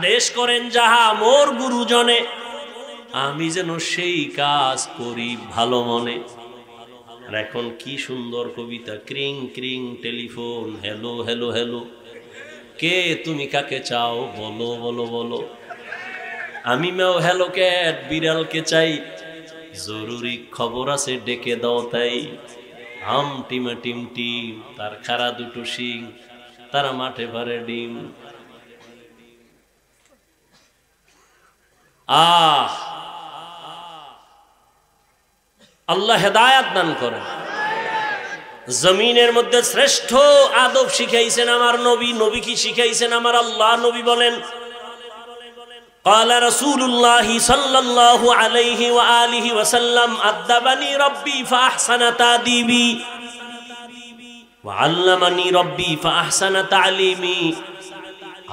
আদেশ করেন যাহা মোর গুরুজনে, আমি যেন সেই কাজ করি ভালো মনে। আর এখন কি সুন্দর কবিতা, ক্রিং ক্রিং টেলিফোন, হ্যালো হ্যালো হ্যালো, কে তুমি কাকে চাও বলো বলো বলো, আমি মেও হ্যালো ক্যাট বিড়ালকে চাই, জরুরি খবর আছে ডেকে দাও তাই। হাম টিমা টিম টিম, তার খাড়া দুটো শিং, তারা মাঠে পারে ডিম। আল্লাহ হেদায়াত দান করেন। জমিনের মধ্যে শ্রেষ্ঠ আদব শিখাইছেন আমার নবী। নবী কি শিখাইছেন আমার আল্লাহ? নবী বলেন, قال رسول الله صلى الله عليه وآله وسلم أدبني ربي فأحسن تأديبي وعلمني ربي فأحسن تعليمي।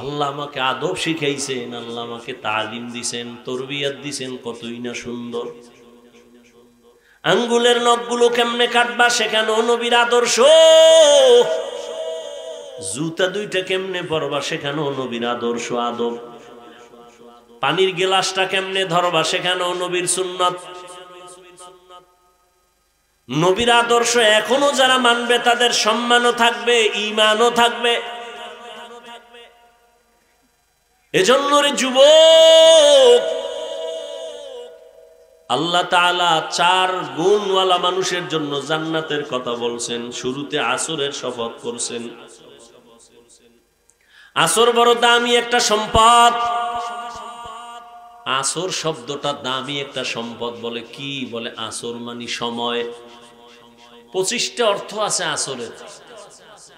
আল্লাহ আমাকে আদব শিখাইছেন, আল্লাহ আমাকে তালিম দিছেন, তরবিয়ত দিছেন, কতই না সুন্দর। আঙ্গুলের নখগুলো কেমনে কাটবা সেখানেও নবীর আদর্শ, জুতা দুইটা কেমনে পরবা সেখানেও নবীর আদর্শ আদব, পানির গ্লাসটা কেমনে ধরবা সেখানেও নবীর সুন্নাত, নবীর আদর্শ এখনো যারা মানবে তাদের সম্মানও থাকবে, ঈমানও থাকবে। এজন্য রে যুবক, আল্লাহ তাআলা 4 গুণওয়ালা মানুষের জন্য জান্নাতের কথা বলছেন। শুরুতে আসরের শপথ করছেন। আসর বড় দামি একটা সম্পদ। আসর শব্দটা দামি একটা সম্পদ। বলে কি? বলে আসর মানে সময়। 25টা অর্থ আছে আসরের,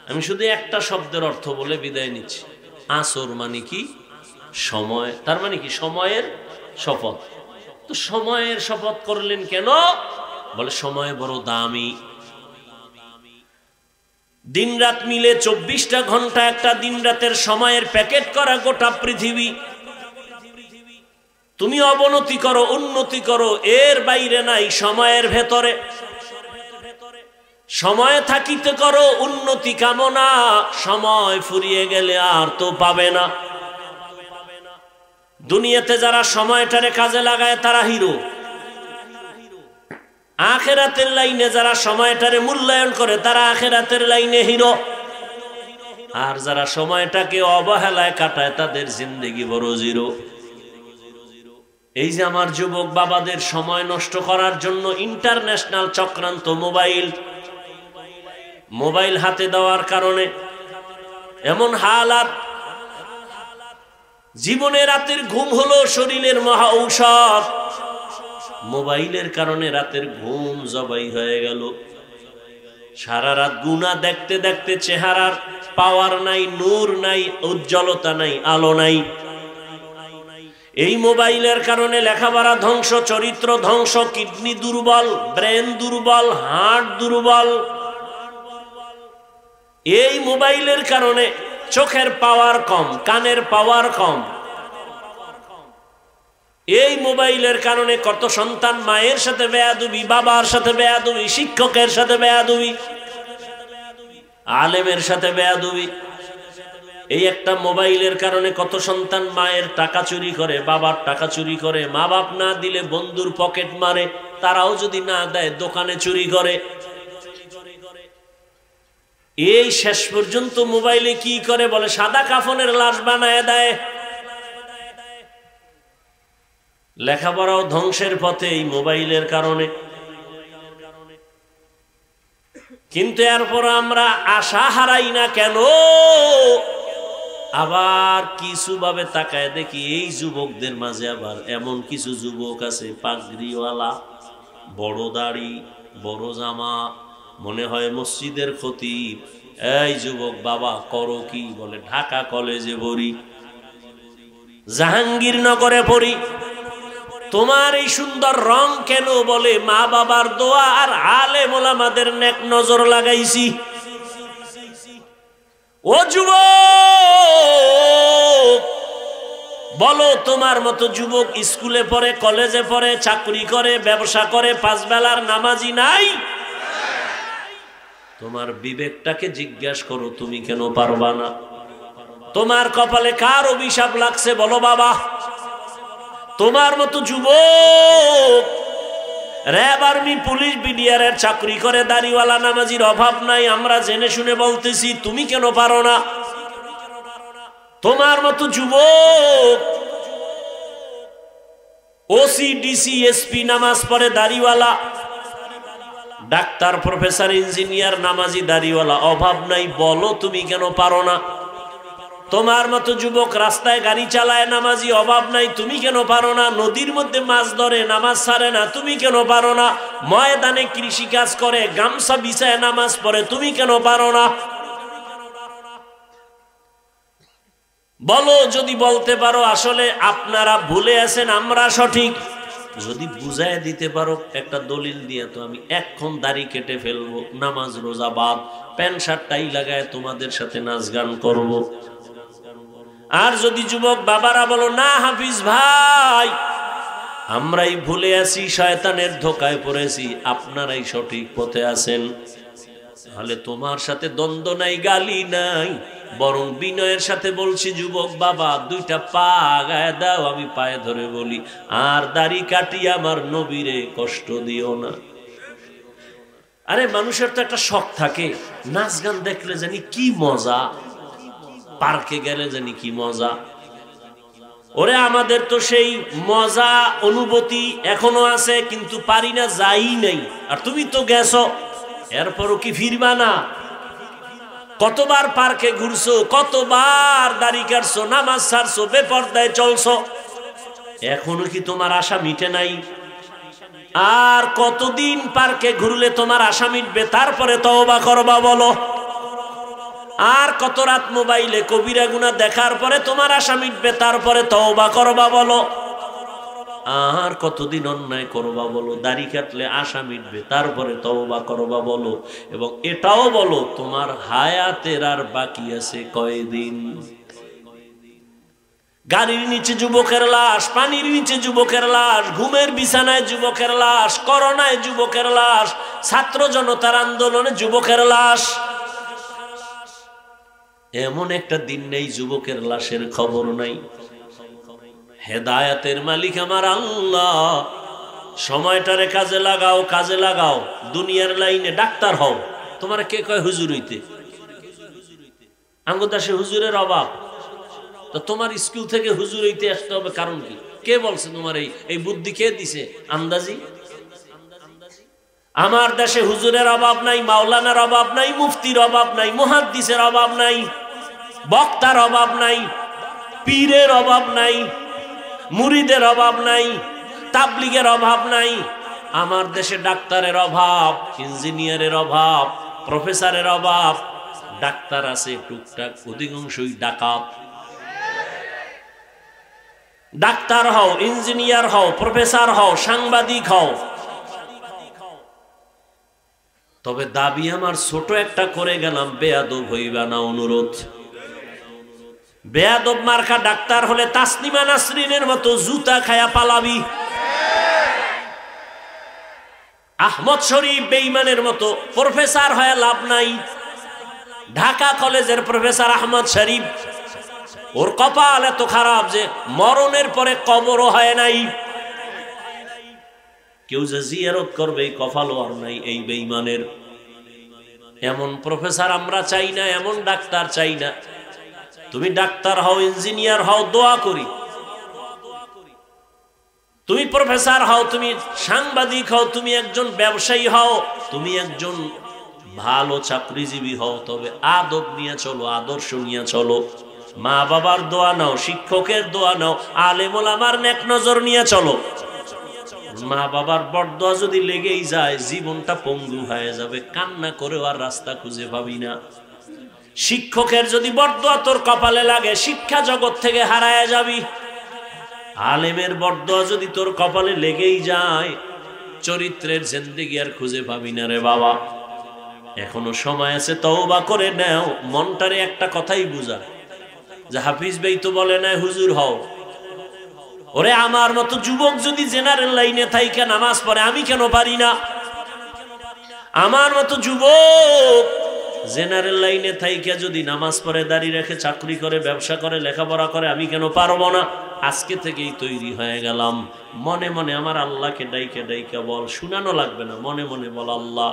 আমি শুধু একটা শব্দের অর্থ বলে বিদায় নিচ্ছি। আসর মানে কি? সময়। তার মানে কি? সময়ের শপথ। তো সময়ের শপথ করলেন কেন? বলে সময় বড় দামি। দিন রাত মিলে 24টা ঘন্টা একটা দিন রাতের সময়ের প্যাকেট করা গোটা পৃথিবী। তুমি অবনতি করো উন্নতি করো, এর বাইরে নাই, সময়ের ভেতরে। সময় থাকিতে করো উন্নতি কামনা, সময় ফুরিয়ে গেলে আর তো পাবে না। দুনিয়াতে যারা সময়টারে কাজে লাগায় তারা হিরো, আখিরাতের লাইনে যারা সময়টারে মূল্যায়ন করে তারা আখিরাতের লাইনে হিরো। আর যারা সময়টাকে অবহেলায় কাটায় তাদের জিন্দেগি বড় জিরো। এই যে আমার যুবক বাবাদের সময় নষ্ট করার জন্য ইন্টারন্যাশনাল চক্রান্ত, মোবাইল হাতে দেওয়ার কারণে এমন হালাত, জীবনে রাতের ঘুম হলো শরীরের মহা ঔষধ, মোবাইলের কারণে রাতের ঘুম জবাই হয়ে গেল। সারা রাত গুনাহ দেখতে দেখতে চেহারার পাওয়ার নাই, নূর নাই, উজ্জ্বলতা নাই, আলো নাই। এই মোবাইলের কারণে লেখাপড়া ধ্বংস, চরিত্র ধ্বংস, কিডনি দুর্বল, ব্রেন দুর্বল, হার্ট দুর্বল। এই মোবাইলের কারণে চোখের পাওয়ার কম, কানের পাওয়ার কম। এই মোবাইলের কারণে কত সন্তান মায়ের সাথে বেয়াদবি, বাবার সাথে বেয়াদবি, শিক্ষকের সাথে বেয়াদবি, আলেমের সাথে বেয়াদবি। এই একটা মোবাইলের কারণে কত সন্তান মায়ের টাকা চুরি করে, বাবার টাকা চুরি করে, মা বাপ না দিলে বন্ধুর পকেট মারে, তারাও যদি না দেয় দোকানে চুরি করে। এই শেষ পর্যন্ত মোবাইলে কি করে? বলে সাদা কাফনের লাশ বানায় দেয়। লেখাপড়াও ধ্বংসের পথে এই মোবাইলের কারণে। কিন্তু এরপর আমরা আশা হারাই না কেন? আবার কিছু ভাবে তাকায় দেখি এই যুবকদের মাঝে আবার এমন কিছু যুবক আছে পাগড়িওয়ালা, বড় দাড়ি, বড় জামা, মনে হয় মসজিদের খতিব। এই যুবক বাবা করো কি? বলে ঢাকা কলেজে পড়ি, জাহাঙ্গীরনগরে পড়ি। তোমার এই সুন্দর রং কেন? বলে মা বাবার দোয়া আর আলেম ওলামাদের নেক নজর লাগাইছি। ও যুবক, বলো তোমার মতো যুবক স্কুলে পড়ে, কলেজে পড়ে, চাকরি করে, ব্যবসা করে, 5 বেলার নামাজি নাই? তোমার বিবেকটাকে জিজ্ঞাসা করো তুমি কেন পারবা না? তোমার কপালে কার অভিশাপ লাগছে বলো বাবা? তোমার মতো যুবক র‍্যাব, আর্মি, পুলিশ, বিডিআরের চাকরি করে দাড়িওয়ালা নামাজির অভাব নাই। আমরা জেনে শুনে বলতেছি, তুমি কেন পারো না? তোমার মতো যুবক ওসি, ডিসি, এসপি নামাজ পড়ে দাড়িওয়ালা, ডাক্তার, প্রফেসর, ইঞ্জিনিয়ার নামাজি দাড়িওয়ালা অভাব নাই। বলো তুমি কেন পারো না? তোমার মতো যুবক রাস্তায় গাড়ি চালায় নামাজি অভাব নাই, তুমি কেন পারো না? নদীর মধ্যে মাছ ধরে নামাজ ছাড়ে না, তুমি কেন পারো না? ময়দানে কৃষি কাজ করে গামছা বিছায় নামাজ পড়ে, তুমি কেন পারো না? বলো, যদি বলতে পারো আসলে আপনারা ভুলে আছেন, আমরা সঠিক, যদি বুঝায় দিতে পারো একটা দলিল দিয়ে, তো আমি এক্ষণ দাড়ি কেটে ফেলবো, নামাজ রোজা বাদ, প্যান্ট শার্ট টাই লাগায় তোমাদের সাথে নাচ গান করব। আর যদি যুবক বাবারা বলো, না হাফিজ ভাই আমরাই ভুলে আছি, শয়তানের ধোকায় পড়েছি, আপনারাই সঠিক পথে আছেন, তাহলে তোমার সাথে দ্বন্দ্ব নাই, গালি নাই, বরং বিনয়ের সাথে বলছি, যুবক বাবা দুইটা পা গায়ে দাও, আমি পায়ে ধরে বলি, আর দাড়ি কাটিয়ে আমার নবীরে কষ্ট দিও না। আরে মানুষের তো একটা শখ থাকে, নাচ গান দেখলে জানি কি মজা, পার্কে গেলে জানি কি মজা। ওরে আমাদের তো সেই মজা অনুভূতি এখনো আছে, কিন্তু পারি না, যাই নাই। আর তুমি তো গেছো, এরপরও কি ফিরবা না? কতবার পার্কে ঘুরছো, কতবার দাড়ি কাটছো, নামাজ ছাড়ছো, বেপরদায় চলছো, এখনো কি তোমার আশা মিটে নাই? আর কতদিন পার্কে ঘুরলে তোমার আশা মিটবে? তারপরে তওবা করবা বলো। আর কত রাত মোবাইলে কবিরা গুনাহ দেখার পরে তোমার আশা মিটবে? তারপরে তওবা করবা বলো। আর কতদিন অন্যায় করবা বলো? দাড়ি কাটলে আশা মিটবে, তারপরে তওবা করবা বলো। এবং এটাও বলো, তোমার হায়াতের আর বাকি আছে কয়দিন? গাড়ির নিচে যুবকের লাশ, পানির নিচে যুবকের লাশ, ঘুমের বিছানায় যুবকের লাশ, করোনায় যুবকের লাশ, ছাত্র জনতার আন্দোলনে যুবকের লাশ। এমন একটা দিন নেই যুবকের লাশের খবর নাই। হেদায়েতের মালিক আমার আল্লাহ, সময়টারে কাজে লাগাও, কাজে লাগাও। দুনিয়ার লাইনে ডাক্তার হও। তোমার কে কয় হুজুর হইতে? আমগো দেশে হুজুরের অভাব, তো তোমার স্কুল থেকে হুজুর হইতে আসতে হবে কারণ কি? কে বলছে তোমার এই বুদ্ধি? কে দিছে আন্দাজি? আমার দেশে হুজুরের অভাব নাই, মাওলানার অভাব নাই, মুফতির অভাব নাই, মুহাদ্দিসের অভাব নাই, বক্তার অভাব নাই, পীরের অভাব নাই, মুরিদের অভাব নাই, তাবলিগের অভাব নাই। আমার দেশে ডাক্তারের অভাব, ইঞ্জিনিয়ারের অভাব, প্রফেসরের অভাব। ডাক্তার আছে টুকটাক, অধিকাংশই ডাকাত। ডাক্তার হও, ইঞ্জিনিয়ার হও, প্রফেসর হও, সাংবাদিক হও, তবে দাবি আমার ছোট একটা করে গেলাম, বেয়াদব হইবা না, অনুরোধ। বেয়াদব মার্কা ডাক্তার হলে তাসনিমা নাসরিনের মতো জুতা খায়া পালাবি। আহমদ শরীফ বেঈমানের মতো প্রফেসর হয়ে লাভ নাই। ঢাকা কলেজের প্রফেসর আহমদ শরীফ, ওর কপাল এত খারাপ যে মরণের পরে কবরও হয় নাই। কেউ যে জিয়ারত করবে এই কপালও আর নাই এই বেঈমানের। এমন প্রফেসর আমরা চাই না, এমন ডাক্তার চাই না। তুমি ডাক্তার হও, ইঞ্জিনিয়ার হও, দোয়া করি। তুমি প্রফেসর হও, তুমি সাংবাদিক হও, তুমি একজন ব্যবসায়ী হও, তুমি একজন ভালো চাকরিজীবী হও, তবে আদব নিয়ে চলো, আদর্শ নিয়ে চলো। মা বাবার দোয়া নাও, শিক্ষকের দোয়া নাও, আলেম ওলামার নেক নজর নিয়ে চলো। মা বাবার বরদোয়া যদি লেগেই যায়, জীবনটা পঙ্গু হয়ে যাবে, কান্না করেও আর রাস্তা খুঁজে পাবি না। শিক্ষকের যদি বরদোয়া তোর কপালে লাগে, শিক্ষা জগৎ থেকে হারায় যাবি। আলেমের বরদোয়া যদি তোর কপালে লেগেই যায়, চরিত্রের জিন্দেগি আর খুঁজে পাবি না রে বাবা। এখনো সময় আছে, তওবা করে নাও। মনটারে একটা কথাই বুঝা যে হাফিজ ভাই তো বলে না হুজুর হও। ওরে আমার মতো যুবক যদি জেনারেল লাইনে থাইকা নামাজ পড়ে, আমি কেন পারি না? আমার মতো যুবক জেনারেল লাইনে থাইকা যদি নামাজ পড়ে, দাঁড়িয়ে রেখে চাকরি করে, ব্যবসা করে, লেখাপড়া করে, আমি কেন পারবো না? আজকে থেকেই তৈরি হয়ে গেলাম। মনে মনে আমার আল্লাহকে ডাইকা ডাইকা বল, শুনানো লাগবে না, মনে মনে বল, আল্লাহ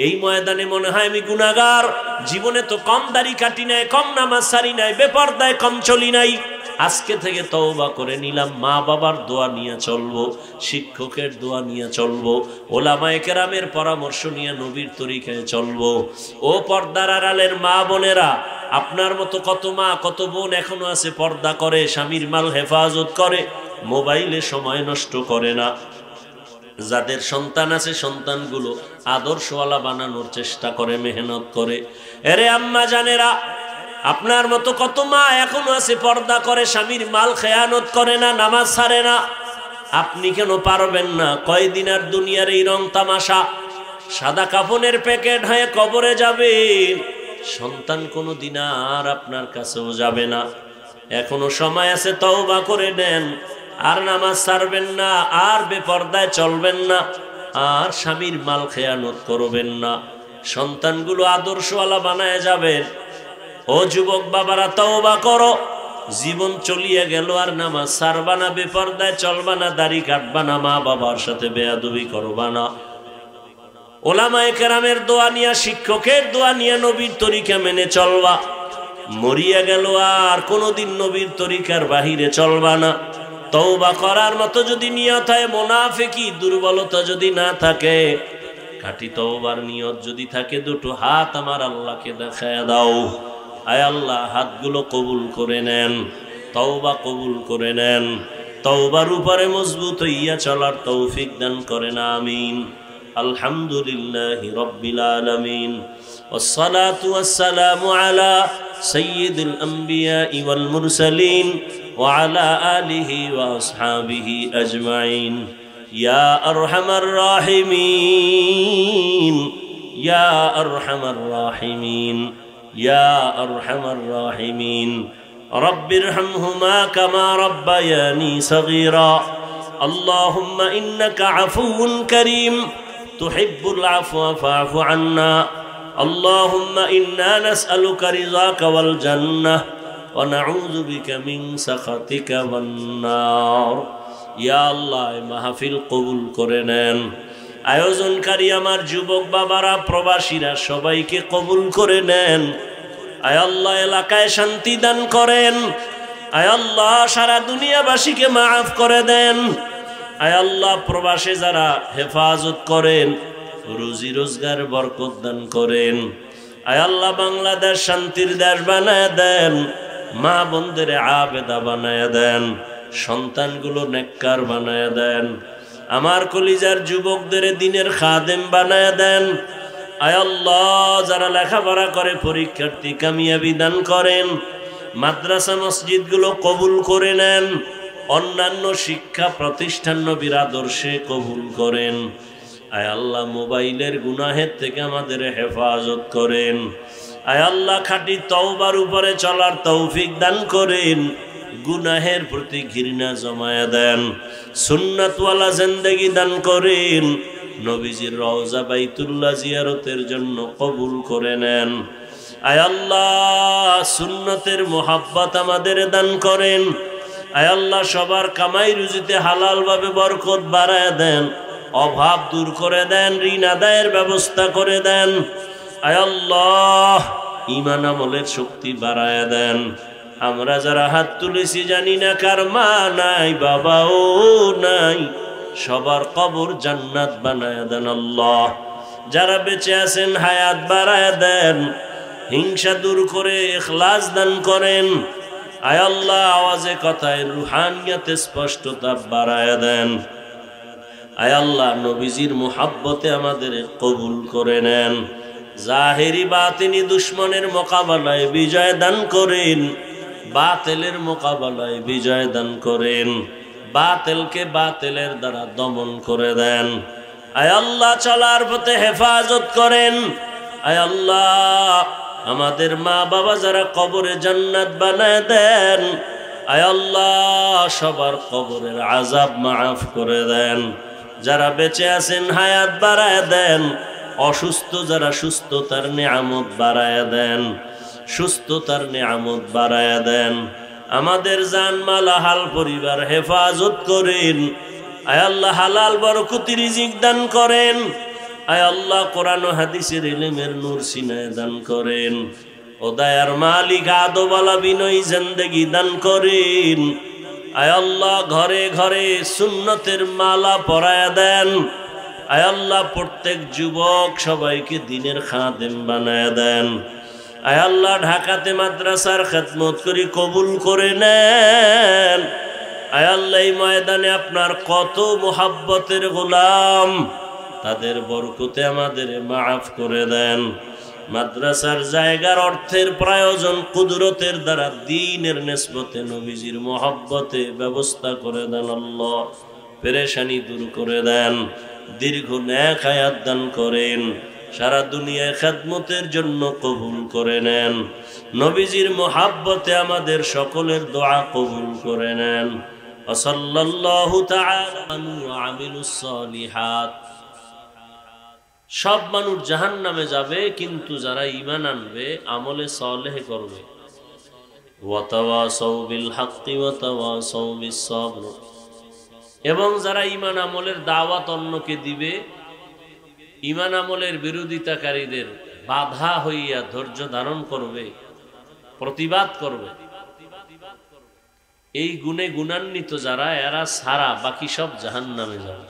এই ময়দানে মনে হয় আমি গুনাহগার, জীবনে তো কম দাড়ি কাটি নাই, কম নামাজ সারি নাই, বেপরদায় কম চলি নাই, আজকে থেকে তওবা করে নিলাম। মা বাবার দোয়া নিয়ে চলবো, শিক্ষকের দোয়া নিয়ে চলবো, ওলামায়ে কেরামের পরামর্শ নিয়ে নবীর তরিকায় চলবো। ও পর্দার আড়ালের মা বোনেরা, আপনার মতো কত মা কত বোন এখনো আছে পর্দা করে, স্বামীর মাল হেফাজত করে, মোবাইলে সময় নষ্ট করে না। যাদের সন্তান আছে সন্তানগুলো আদর্শওয়ালা বানানোর চেষ্টা করে, মেহনত করে। এরে আম্মা জানেরা, আপনার মতো কত মা এখনো আছে পর্দা করে, স্বামীর মাল খেয়ানত করে না, নামাজ ছাড়ে না। আপনি কেন পারবেন না? কয়দিন আর দুনিয়ার এই রং তামাশা, সাদা কাফনের প্যাকেট হয়ে কবরে যাবেন, সন্তান কোনো দিন আর আপনার কাছেও যাবে না। এখনো সময় আছে, তওবা করে নেন। আর নামাজ ছাড়বেন না, আর বেপর্দায় চলবেন না, আর স্বামীর মাল খেয়ানত করবেন না, সন্তানগুলো আদর্শওয়ালা বানায় যাবেন। ও যুবক বাবারা, তওবা করো। জীবন চলিয়ে গেল, আর নামাজ ছাড়বা না, বেপর্দায় চলবা না, দাড়ি কাটবা না, মা বাবার সাথে বেয়াদবি করবা না। ওলামায়ে কেরামের দোয়া নিয়া, শিক্ষকের দোয়া নিয়া নবীর তরিকা মেনে চলবা। মরিয়া গেল, আর কোনোদিন নবীর তরিকার বাহিরে চলবা না। তওবা করার মতো যদি নিয়ত হয়, মুনাফিকি দুর্বলতা যদি না থাকে, খাঁটি তওবার নিয়ত যদি থাকে, দুটো হাত আমার আল্লাহকে দেখায় দাও। আয় আল্লাহ, হাতগুলো কবুল করে নেন, তওবা কবুল করে নেন, তওবার উপরে মজবুত হইয়া চলার তৌফিক দান করেন, আমিন। আলহামদুলিল্লাহি রাব্বিল আলামিন, ওয়াসসালাতু ওয়াসসালামু আলা সাইয়্যিদিল আমবিয়াই ওয়াল মুরসালিন ওয়া আলা আলিহি ওয়া আসহাবিহি আজমাইন। ইয়া আরহামার রাহিমিন, ইয়া আরহামার রাহিমিন, ইয়া আরহামার রাহিমিন। রব্বিরহামহুমা কামা রাব্বায়ানি সগীরা। আল্লাহুম্মা ইন্নাকা আফুউন কারীম তুহিব্বুল আফওয়া ফা'ফু আন্না। আল্লাহুম্মা ইন্না নাসআলুকা রিযাকা ওয়াল জান্নাহ ওয়া নাউযু বিকা মিন সাখাতিকা ওয়ান নার। ইয়া আল্লাহ, মাহফিল কবুল করে নেন। আয়োজনকারী আমার যুবক বাবারা, প্রবাসীরা, সবাইকে কবুল করে নেন। আয় আল্লাহ, এলাকায় শান্তি দান করেন। আয় আল্লাহ, সারা দুনিয়াবাসীকে মাফ করে দেন। আয় আল্লাহ, প্রবাসে যারা হেফাজত করেন, রুজি রোজগার বরকত দান করেন। আয় আল্লাহ, বাংলাদেশ শান্তির দেশ বানায় দেন, মা বোনদের আবেদা বানায় দেন, সন্তানগুলো নেককার বানায় দেন, আমার কলিজার যুবকদের দিনের খাদেম বানায় দেন। আয় আল্লাহ, যারা লেখাপড়া করে পরীক্ষার্থী কামিয়াবি দান করেন, মাদ্রাসা মসজিদগুলো কবুল করে নেন, অন্যান্য শিক্ষা প্রতিষ্ঠান নবীর আদর্শে কবুল করেন। আয় আল্লাহ, মোবাইলের গুনাহের থেকে আমাদের হেফাজত করেন। আয় আল্লাহ, খাঁটি তওবার উপরে চলার তৌফিক দান করেন, গুনাহের প্রতি ঘৃণা জমায়া দেন, সুন্নাতওয়ালা জিন্দেগি দান করেন, নবীজির রওজা বাইতুল্লাহ জিয়ারতের জন্য কবুল করে নেন। আয় আল্লাহ, সুন্নতের মোহাব্বত আমাদের দান করেন। আয় আল্লাহ, সবার কামাই রুজিতে হালাল ভাবে বরকত বাড়ায় দেন, অভাব দূর করে দেন, ঋণ আদায়ের ব্যবস্থা করে দেন। আয় আল্লাহ, ঈমান আমলের শক্তি বাড়ায় দেন। আমরা যারা হাত তুলেছি, জানি না কার মা নাই, বাবাও নাই, সবার কবর জান্নাত বানায় দেন আল্লাহ। যারা বেঁচে আছেন, হায়াত বাড়ায় দেন, হিংসা দূর করে ইখলাস দান করেন। আয় আল্লাহ, আওয়াজে কথায় রুহানিয়াতে স্পষ্টতা বাড়ায় দেন। আয় আল্লাহ, নবীজির মুহাব্বতে আমাদের কবুল করে নেন। জাহেরি বাতিনি দুশ্মনের মোকাবেলায় বিজয় দান করেন, বাতিলের মোকাবেলায় বিজয় দান করেন, বাতিলকে বাতিলের দ্বারা দমন করে দেন। আয় আল্লাহ, চলার পথে হেফাজত করেন। আয় আল্লাহ, আমাদের মা বাবা যারা কবরে জান্নাত বানায় দেন। আয় আল্লাহ, সবার কবরের আযাব মাফ করে দেন। যারা বেঁচে আছেন, হায়াত বাড়ায় দেন, অসুস্থ যারা সুস্থতার নেয়ামত বাড়ায়া দেন, সুস্থতার নেয়ামত বাড়ায়া দেন। আমাদের জানমাল হাল পরিবার হেফাজত করেন। আয় আল্লাহ হালাল বরকতি রিজিক দান করেন। আয় আল্লাহ কোরআন ও হাদিসের ইলমের নূর সিনায় দান করেন। ও দয়ার মালিক আদওয়ালা বিনয়ী জিন্দেগি দান করেন। আয় আল্লাহ ঘরে ঘরে সুন্নতের মালা পরায়া দেন। আয় আল্লাহ প্রত্যেক যুবক সবাইকে দ্বীনের খাদেম বানায়া দেন। আয় আল্লাহ ঢাকাতে মাদ্রাসার খেদমত করি কবুল করে নেন। আয় আল্লাহ এই ময়দানে আপনার কত মুহাব্বতের গোলাম, তাদের বরকতে আমাদের মাফ করে দেন। মাদ্রাসার জায়গার অর্থের প্রয়োজন কুদরতের দ্বারা দ্বীনের নিসবতে নবীজির মুহাব্বতে ব্যবস্থা করে দেন। আল্লাহ পেরেশানি দূর করে দেন, দীর্ঘ নেক হায়াত দান করেন, সারা দুনিয়ায় খেদমতের জন্য কবুল করে নেন। নবীজির মুহাব্বতে আমাদের সকলের দোয়া কবুল করে নেন। সাল্লাল্লাহু তাআলা ওয়া আমিলুস সালিহাত। সব মানুষ জাহান্নামে যাবে, কিন্তু যারা ঈমান আনবে, আমলে সালেহ করবে, ওয়া তাওয়াসাউ বিল হাক্কি ওয়া তাওয়াসাউ বিস সাবর, এবং যারা ঈমান আমলের দাওয়াত অন্যকে দিবে, ঈমান আমলের বিরোধিতাকারীদের বাধা হইয়া ধৈর্য ধারণ করবে, প্রতিবাদ করবে। এই গুণে গুণান্বিত যারা, এরা ছাড়া বাকি সব জাহান্নামে যাবে।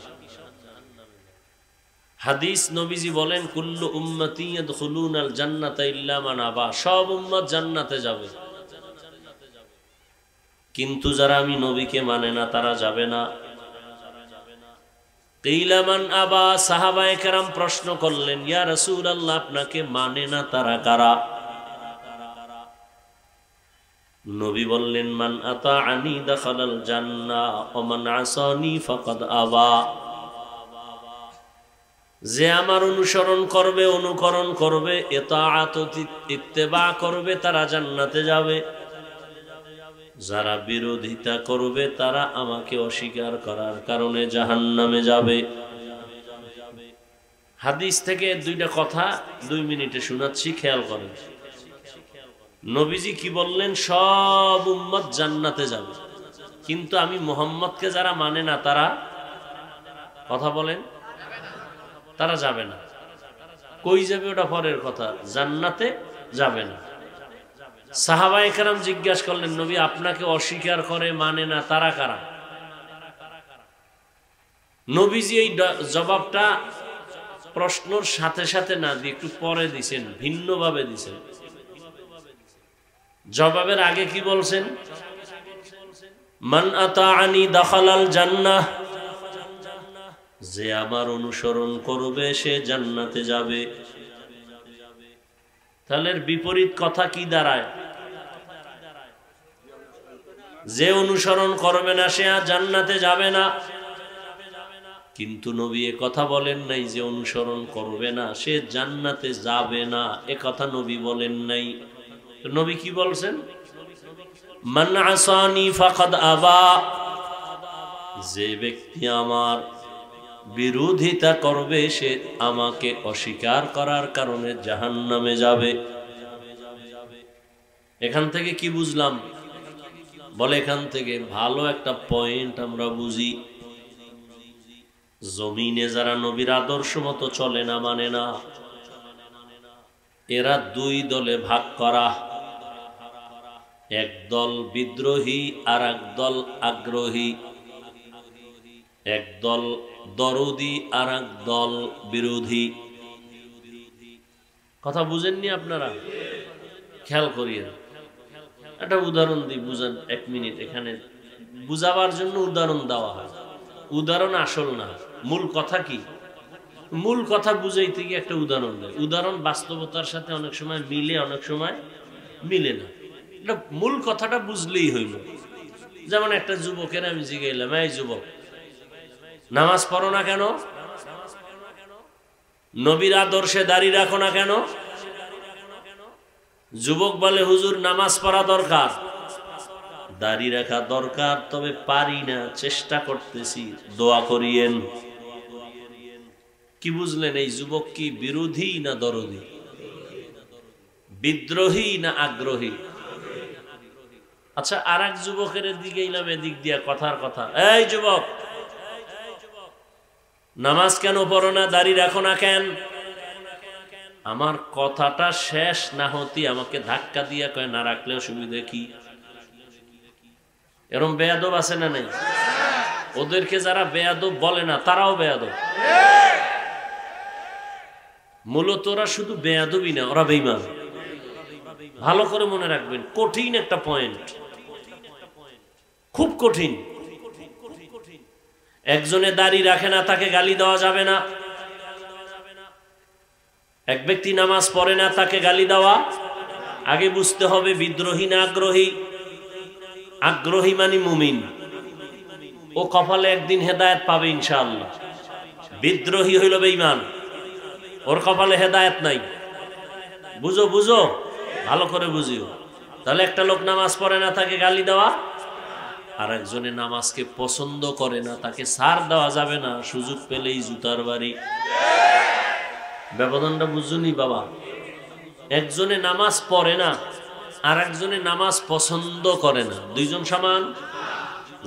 হাদিস নবীজি বলেন, কুল্লু উম্মতি ইয়াদখুলুনাল জান্নাতা ইল্লা মান আবা, সব উম্মত জান্নাতে যাবে, কিন্তু যারা আমি নবীকে মানে না তারা যাবে না। কিলা মান আবা, সাহাবায়ে কেরাম প্রশ্ন করলেন, ইয়া রাসূলুল্লাহ আপনাকে মানে না তারা কারা? নবী বললেন, মান আতাআনি দাখালাল জান্নাহ ওয়া মান আসানি ফাকাদ আবা। যে আমার অনুসরণ করবে, অনুকরণ করবে, ইতাআত ইত্তেবা করবে, তারা জান্নাতে যাবে। যারা বিরোধিতা করবে তারা আমাকে অস্বীকার করার কারণে জাহান্নামে যাবে। হাদিস থেকে দুইটা কথা 2 মিনিটে শোনাচ্ছি, খেয়াল করেন। নবীজি কি বললেন? সব উম্মত জান্নাতে যাবে, কিন্তু আমি মুহাম্মদকে যারা মানে না তারা, কথা বলেন, তারা যাবে না। কই যাবে ওটা পরের কথা, জান্নাতে যাবে না। সাহাবায়ে কেরাম জিজ্ঞাসা করলেন, নবী আপনাকে অস্বীকার করে, মানে না, তারা কারা? নবীজি এই জবাবটা প্রশ্নর সাথে সাথে না দিয়ে একটু পরে দিছেন, ভিন্নভাবে দিছেন। জবাবের আগে কি বলছেন? মান আতাআনি দাখালাল জান্নাহ, যে আমার অনুসরণ করবে সে জান্নাতে যাবে। তাহলে বিপরীত কথা কি দাঁড়ায়? যে অনুসরণ করবে না সে আর জান্নাতে যাবে না। কিন্তু নবী এ কথা বলেন নাই যে অনুসরণ করবে না সে জান্নাতে যাবে না, এ কথা নবী বলেন নাই। নবী কি বলছেন? মান আসানি ফাকাদ আবা, যে ব্যক্তি আমার বিরোধিতা করবে সে আমাকে অস্বীকার করার কারণে জাহান্নামে যাবে। এখান থেকে কি বুঝলাম? বলে এখান থেকে ভালো একটা পয়েন্ট আমরা বুঝি, জমিনে যারা নবীর আদর্শ মতো চলে না, মানে না, এরা 2 দলে ভাগ করা। এক দল বিদ্রোহী আর এক দল আগ্রহী, এক দল দরদি আর এক দল বিরোধী। কথা বুঝেননি আপনারা? খেয়াল করিয়ে একটা উদাহরণ দিই, বুঝেন 1 মিনিট। এখানে বুঝাবার জন্য উদাহরণ দেওয়া হয়, উদাহরণ আসল না। মূল কথা কি? মূল কথা বুঝাইতে গিয়ে একটা উদাহরণ দেয়। উদাহরণ বাস্তবতার সাথে অনেক সময় মিলে, অনেক সময় মিলে না। এটা মূল কথাটা বুঝলেই হইল। যেমন একটা যুবকের আমি জিজ্ঞাইলাম, এই যুবক নামাজ পড়ো না কেন? নবীর আদর্শে দাঁড়িয়ে রাখো না কেন? যুবক বলে, হুজুর নামাজ পড়া দরকার, দাঁড়িয়ে রাখা দরকার, তবে পারি না, চেষ্টা করতেছি, দোয়া করিয়েন। কি বুঝলেন? এই যুবক কি বিরোধী না দরদি, বিদ্রোহী না আগ্রহী? আচ্ছা, আর এক যুবকের দিকে এলাম এদিক দিয়া, কথার কথা, এই যুবক, নামাজ কেন পড়ো না, দাড়ি রাখো না কেন? আমার কথাটা শেষ না হতে আমাকে ধাক্কা দিয়া কয়, না রাখলে অসুবিধা কি? এরকম বেয়াদব আছে না নেই? ওদেরকে যারা বেয়াদব বলে না তারাও বেয়াদব। মূলত ওরা শুধু বেয়াদবই না, ওরা বেঈমান। ভালো করে মনে রাখবেন, কঠিন একটা পয়েন্ট, খুব কঠিন। একজনে দাড়ি রাখে না, তাকে গালি দেওয়া যাবে না। এক ব্যক্তি নামাজ পড়ে না, তাকে গালি দেওয়া, আগে বুঝতে হবে বিদ্রোহী না আগ্রহী। আগ্রহী মানে মুমিন, ও কপালে একদিন হেদায়েত পাবে ইনশাআল্লাহ। বিদ্রোহী হইল বেঈমান, ওর কপালে হেদায়েত নাই। বুঝো বুঝো, ভালো করে বুঝিও। তাহলে একটা লোক নামাজ পড়ে না, তাকে গালি দেওয়া, আর একজনে নামাজকে পছন্দ করে না, তাকে ছাড় দেওয়া যাবে না, সুযোগ পেলেই জুতার বাড়ি। ব্যবধানটা বুঝুনি বাবা? একজনে নামাজ পড়ে না, আর একজনে নামাজ পছন্দ করে না, দুইজন সমান?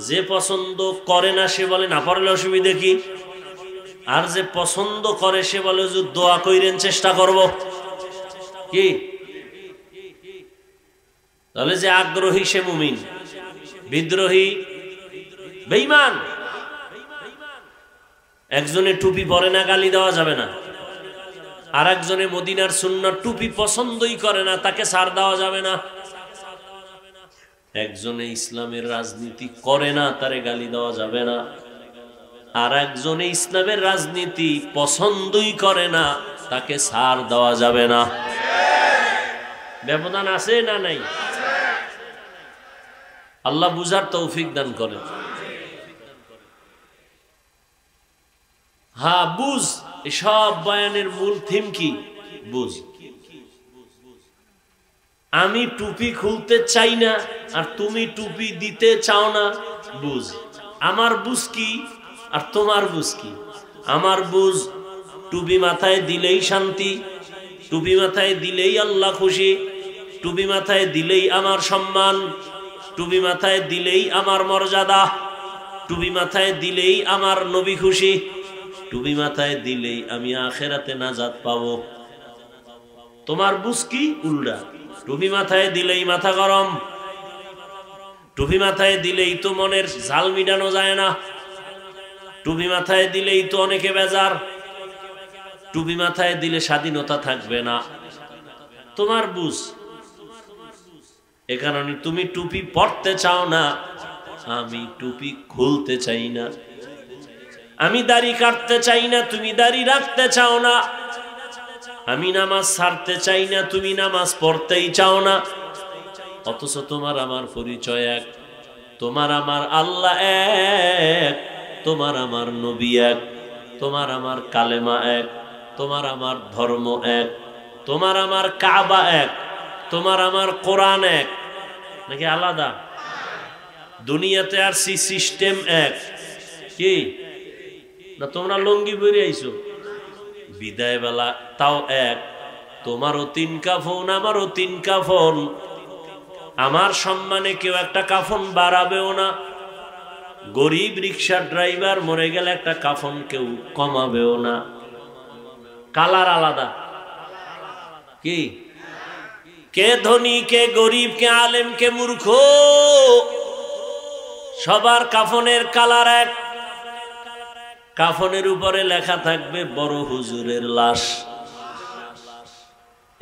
যে পছন্দ করে না সে বলে না পড়লে অসুবিধা কি, আর যে পছন্দ করে সে বলে যে দোয়া কইরেন, চেষ্টা করব কি। তাহলে যে আগ্রহী সে মুমিন, বিদ্রোহী বেঈমান। একজনে টুপি পরে না, গালি দেওয়া যাবে না, আর একজনে মদিনার সুন্নাহ টুপি পছন্দই করে না, তাকে ছাড় দেওয়া যাবে না। একজনে ইসলামের রাজনীতি করে না, তারে গালি দেওয়া যাবে না, আর একজনে ইসলামের রাজনীতি পছন্দই করে না, তাকে ছাড় দেওয়া যাবে না। ব্যবধান আছে না নাই? আল্লাহ বুঝার তৌফিক দান করেন। হ্যাঁ বুঝ, এসব বয়ানের মূল থিম কি? বুঝ। আমি টুপি খুলতে চাই না, আর তুমি টুপি দিতে চাও না, বুঝ। আমার বুঝ কি আর তোমার বুঝ কি? আমার বুঝ, টুপি মাথায় দিলেই শান্তি, টুপি মাথায় দিলেই আল্লাহ খুশি, টুপি মাথায় দিলেই আমার সম্মান, টুপি মাথায় দিলেই আমার মর্যাদা, টুপি মাথায় দিলেই আমার নবী খুশি, টুপি মাথায় দিলেই আমি আখেরাতে নাজাত পাবো। তোমার বুঝ কি? উল্টা। টুপি মাথায় দিলেই মাথা গরম, টুপি মাথায় দিলেই তো মনের ঝাল মিটানো যায় না, টুপি মাথায় দিলেই তো অনেকে বেজার, টুপি মাথায় দিলে স্বাধীনতা থাকবে না। তোমার বুঝ। এ কারণে তুমি টুপি পরতে চাও না, আমি টুপি খুলতে চাই না। আমি দাড়ি কাটতে চাই না, তুমি দাড়ি রাখতে চাও না। আমি নামাজ ছাড়তে চাই না, তুমি নামাজ পড়তেই চাও না। অথচ তোমার আমার পরিচয় এক, তোমার আমার আল্লাহ এক, তোমার আমার নবী এক, তোমার আমার কালেমা এক, তোমার আমার ধর্ম এক, তোমার আমার কাবা এক, তোমার আমার কোরআন এক, নাকি আলাদা? দুনিয়াতে আর সিস্টেম এক কি না? তোমরা লঙ্গি পরে আইছো বিদায় বেলা, তাও এক। তোমারও তিন কাফন, আমারও তিন কাফন। আমার সম্মানে কেউ একটা কাফন বাড়াবেও না। গরিব রিক্সার ড্রাইভার মরে গেলে একটা কাফন কেউ কমাবেও না। কালার আলাদা কি? কে ধনী, কে গরিব, কে আলেম, কে মূর্খ, সবার কাফনের কালার এক। কাফনের উপরে লেখা থাকবে বড় হুজুরের লাশ,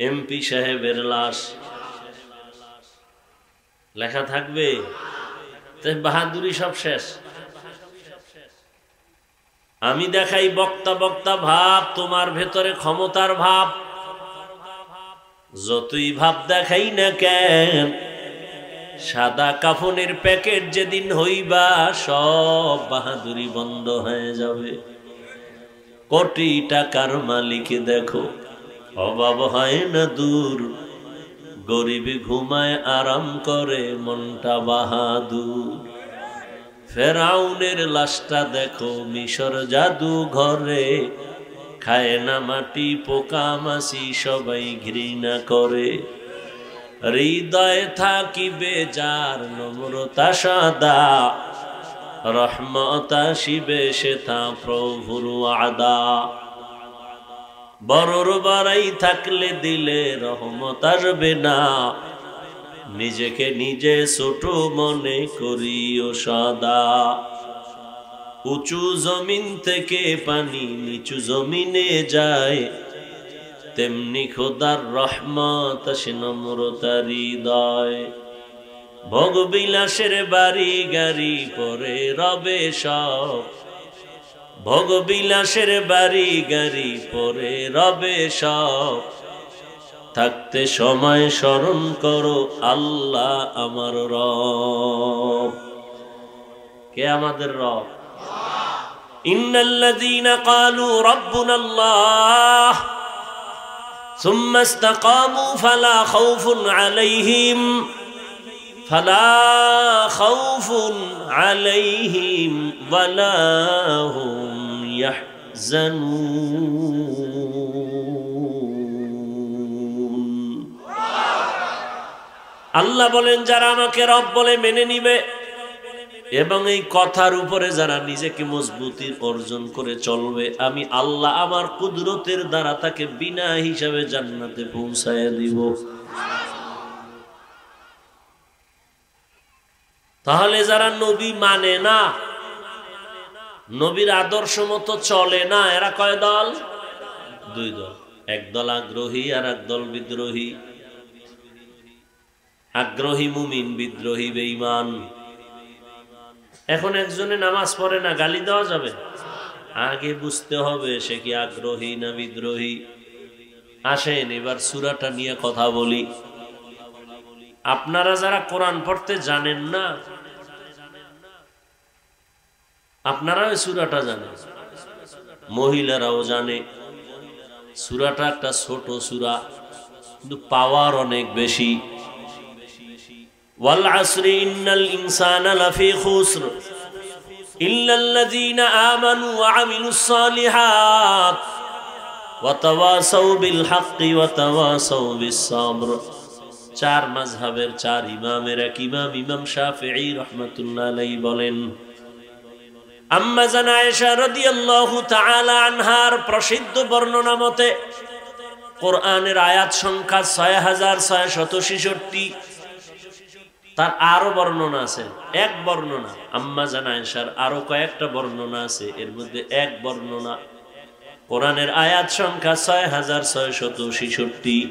এমপি সাহেবের লাশ, লেখা থাকবে। তাই বাহাদুরি সব শেষ। আমি দেখাই বক্তা বক্তা ভাব, তোমার ভেতরে ক্ষমতার ভাব। যতই ভাব দেখাই না কেন, সাদা কাফনের প্যাকেট যেদিন হইবা, সব বাহাদুরি বন্ধ হয়ে যাবে। কোটি টাকার মালিক দেখো, অভাব হয় না দূর, গরিব ঘুমায় আরাম করে, মনটা বাহাদুর। ফেরাউনের লাশটা দেখো মিশর জাদু ঘরে, খায় না মাটি পোকা মাছি সবাই ঘৃণা করে। হৃদয়ে থাকিবে যার নম্রতা সদা, রহমত আসিবে সেথা প্রভুর ওয়াদা। বড়র বাড়াই থাকলে দিলে রহমত আসবে না, নিজেকে নিজে ছোট মনে করিও সদা। উঁচু জমিন থেকে পানি নিচু জমিনে যায়, তেমনি খোদার রহমত আসে নম্রতার হৃদয়। ভোগবিলাসের বাড়ি গাড়ি পরে রবে সব, ভোগবিলাসের বাড়ি গাড়ি পরে রবে সব। থাকতে সময় স্মরণ করো আল্লাহ আমার রব। কে আমাদের রব? ইন্নাল্লাযীনা ক্বালু রাব্বুনাল্লাহ সুম্মা ইসতাকামু ফালা খাউফুন আলাইহিম ওয়ালা হুম ইয়াহজানুন। আল্লাহ বলেন, যারা আমাকে রব বলে মেনে নিবে এবং এই কথার উপরে যারা নিজেকে মজবুতি অর্জন করে চলবে, আমি আল্লাহ আমার কুদরতের দ্বারা তাকে বিনা হিসাবে জান্নাতে পৌঁছায় দিব। তাহলে যারা নবী মানে না, নবীর আদর্শ মতো চলে না, এরা কয় দল? দুই দল। এক দল আগ্রহী আর এক দল বিদ্রোহী। আগ্রহী মুমিন, বিদ্রোহী বেঈমান। এখন একজনে নামাজ পড়ে না, গালি দেওয়া যাবে? আগে বুঝতে হবে সে কি আগ্রহী না বিদ্রোহী। আসেন এবার সূরাটা নিয়ে কথা বলি। আপনারা যারা কোরআন পড়তে জানেন না, আপনারা ওই সূরাটা জানেন, মহিলারাও জানে। সূরাটা একটা ছোট সূরা, কিন্তু পাওয়ার অনেক বেশি। ওয়াল আসরি ইন্নাল ইনসানা লাফি খুসর ইল্লাল্লাযীনা আমানু ওয়া আমিলুস সালিহাত ওয়া তাওয়াসাউ বিল হাক্কি ওয়া তাওয়াসাউ বিস সাবর। চার মাযহাবের চার ইমামের এক ইমাম, ইমাম শাফিঈ রাহমাতুল্লাহ আলাইহি বলেন, আম্মা জান আয়েশা রাদিয়াল্লাহু তাআলা আনহার প্রসিদ্ধ বর্ণনা মতে কোরআনের আয়াত সংখ্যা ৬৬৬৬। তার আরো বর্ণনা আছে, এক বর্ণনা আম্মা জান আয়েশার আরো কয়েকটা বর্ণনা আছে, এর মধ্যে এক বর্ণনা কোরআনের আয়াত সংখ্যা ৬৬৬৬।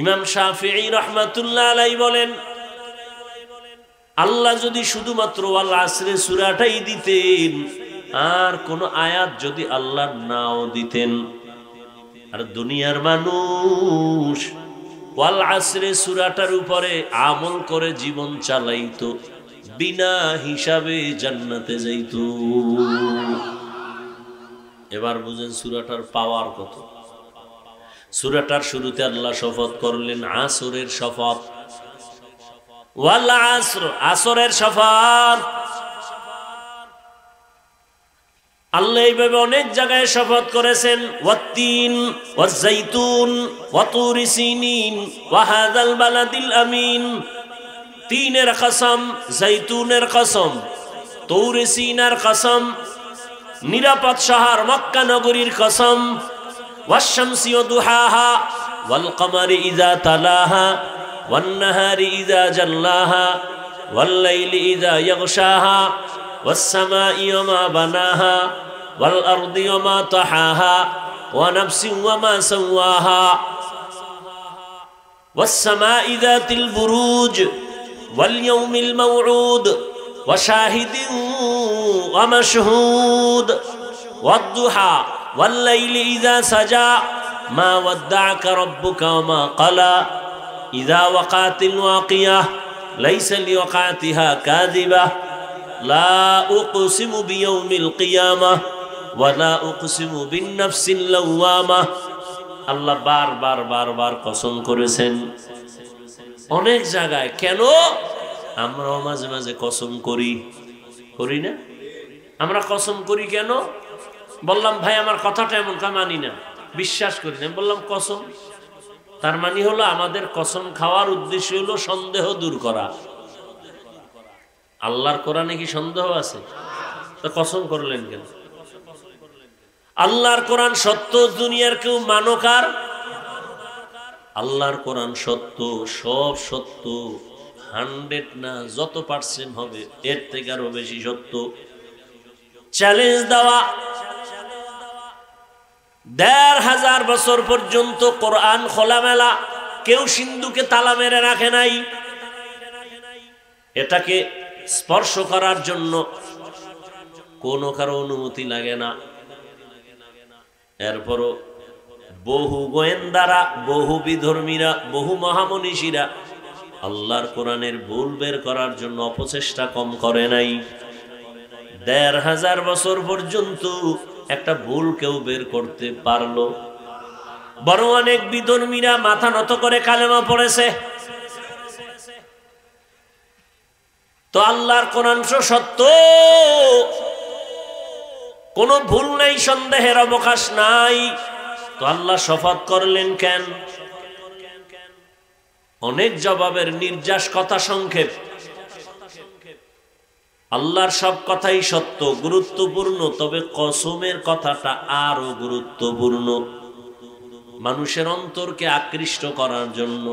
ইমাম শাফিঈ রাহমাতুল্লাহ আলাইহি বলেন, আল্লাহ যদি শুধুমাত্র ওয়াল আসরে সূরাটাই দিতেন, আর কোন আয়াত যদি আল্লাহ নাও দিতেন, আর দুনিয়ার মানুষ ওয়াল আসরে সূরাটার উপরে আমল করে জীবন চালাইতো, বিনা হিসাবে জান্নাতে যাইত। এবার বুঝেন সূরাটার পাওয়ার কত। সূরাটার শুরুতে আল্লাহ শপথ করলেন আসরের শপথ, ওয়াল আসর, আসরের শপথ। আল্লাহ এইভাবে অনেক জায়গায় শপথ করেছেন, ওয়াত্তিন ওয়াজ-যাইতুন ওয়া তুরি সিনিন ওয়া হাযাল বালাদিল আমিন। তিনের কসম, যাইতুনের কসম, তুরি সিনার কসম, নিরাপদ শহর মক্কা নগরীর কসম, ওয়াশ-শামসি ওয়া দুহাহা ওয়াল কমারি ইযা তালাহা ওয়ান নাহারি ইযা জাল্লাহা ওয়াল লাইলি ইযা ইয়াগশাহা ওয়াস সামাই ওয়া মা বানাহা ওয়াল আরদি ওয়া মা তাহাহা ওয়া নাফসিন ওয়া মা সাওয়াহা ওয়াস সামাই যাতিল বুরুজ ওয়াল ইয়াউমিল মাউউদ ওয়া শাহিদিন ওয়া মাশহুদ ওয়াদ দুহা ওয়াল লাইলি ইযা সাজা মা ওয়াদ্দাআকা রাব্বুকা ওয়া মা ক্বালা ইযা ওয়াকাতিল ওয়াকিয়াহ লাইসা লিওয়াকাতিহা কাযিবাহ লা উকসিমু বিয়াউমিল কিয়ামাহ ওয়া লা উকসিমু বিন-নাফসিল লাওয়ামাহ। আল্লাহ বারবার কসম করেছেন অনেক জায়গায়। কেন? আমরাও মাঝে মাঝে কসম করি না? আমরা কসম করি কেন? বললাম ভাই আমার কথাটা এমন, মানি না, বিশ্বাস করি না। বললাম কসম। তার মানে হলো আমাদের কসম খাওয়ার উদ্দেশ্য হলো সন্দেহ দূর করা। আল্লাহর কোরআনে কি সন্দেহ আছে? তো কসম করলেন কেন? আল্লাহর কোরআন সত্য, দুনিয়ার কেউ মানক আর আল্লাহর কোরআন সত্য, সব সত্য, 100 না যত % হবে এর থেকে আরো বেশি সত্য। চ্যালেঞ্জ দেওয়া, 1500 বছর পর্যন্ত কোরআন খোলামেলা, কেউ সিন্ধুকে তালা মেরে রাখে নাই। এটাকে স্পর্শ করার জন্য কোনো কারো অনুমতি লাগে না। এরপরও বহু গোয়েন্দারা, বহু বিধর্মীরা, বহু মহামনীষীরা আল্লাহর কোরআনের ভুল বের করার জন্য অপচেষ্টা কম করে নাই। 1500 বছর পর্যন্ত একটা ভুল কেউ বের করতে পারলো? বড় অনেক বিধর্মীরা মাথা নত করে কালেমা পড়েছে। তো আল্লাহর কোরআন সত্য, কোনো ভুল নাই, সন্দেহের অবকাশ নাই। তো আল্লাহ শপথ করলেন কেন? অনেক জবাবের নির্যাস, কথা সংক্ষেপ। আল্লাহর সব কথাই সত্য, গুরুত্বপূর্ণ, তবে কসমের কথাটা আরো গুরুত্বপূর্ণ, মানুষের অন্তরকে আকৃষ্ট করার জন্য।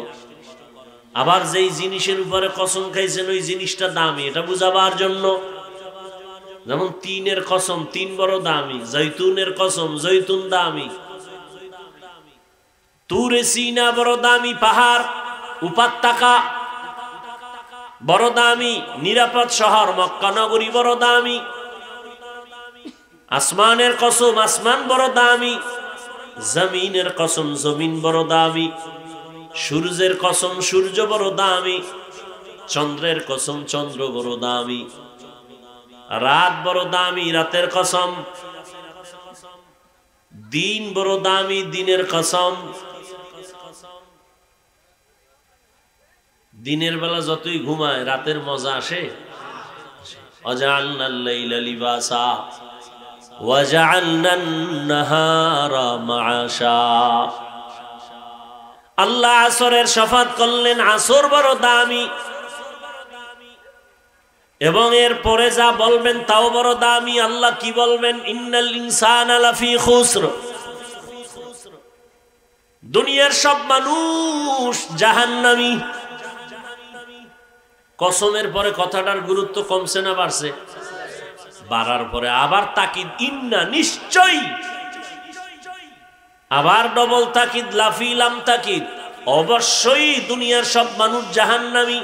আবার যেই জিনিসের উপরে কসম খাইছেন ওই জিনিসটা দামি, এটা বুঝাবার জন্য। যেমন তিনের কসম, তিন বড় দামি। জৈতুনের কসম, জৈতুন দামি। তুরে সিনা বড় দামি পাহাড়, উপত্যকা বড় দামি। নিরাপদ শহর মক্কা নগরী বড় দামি। আসমানের কসম, আসমান বড় দামি। জমিনের কসম, জমিন বড় দামি। সূর্যের কসম, সূর্য বড় দামি। চন্দ্রের কসম, চন্দ্র বড় দামি। রাত বড় দামি, রাতের কসম। দিন বড় দামি, দিনের কসম। দিনের বেলা যতই ঘুমায় রাতের মজা আসে। ওয়াজআলনাল লাইলা লিবাসা ওয়াজআলনান নাহারা মাআশা। আল্লাহ আসরের শপথ করলেন, আসর বড় দামি, এবং এর পরে যা বলবেন তাও বড় দামি। আল্লাহ কি বলবেন? ইন্নাল ইনসানা লাফি খুসর। দুনিয়ার সব মানুষ জাহান্নামী। কসমের পরে কথাটার গুরুত্ব কমছে না বাড়ছে? বাড়ার পরে আবার তাকিদ, ইন্না, নিশ্চয়ই। আবার ডবল তাকিদ, লাফি লাম তাকিদ, অবশ্যই দুনিয়ার সব মানুষ জাহান্নামী।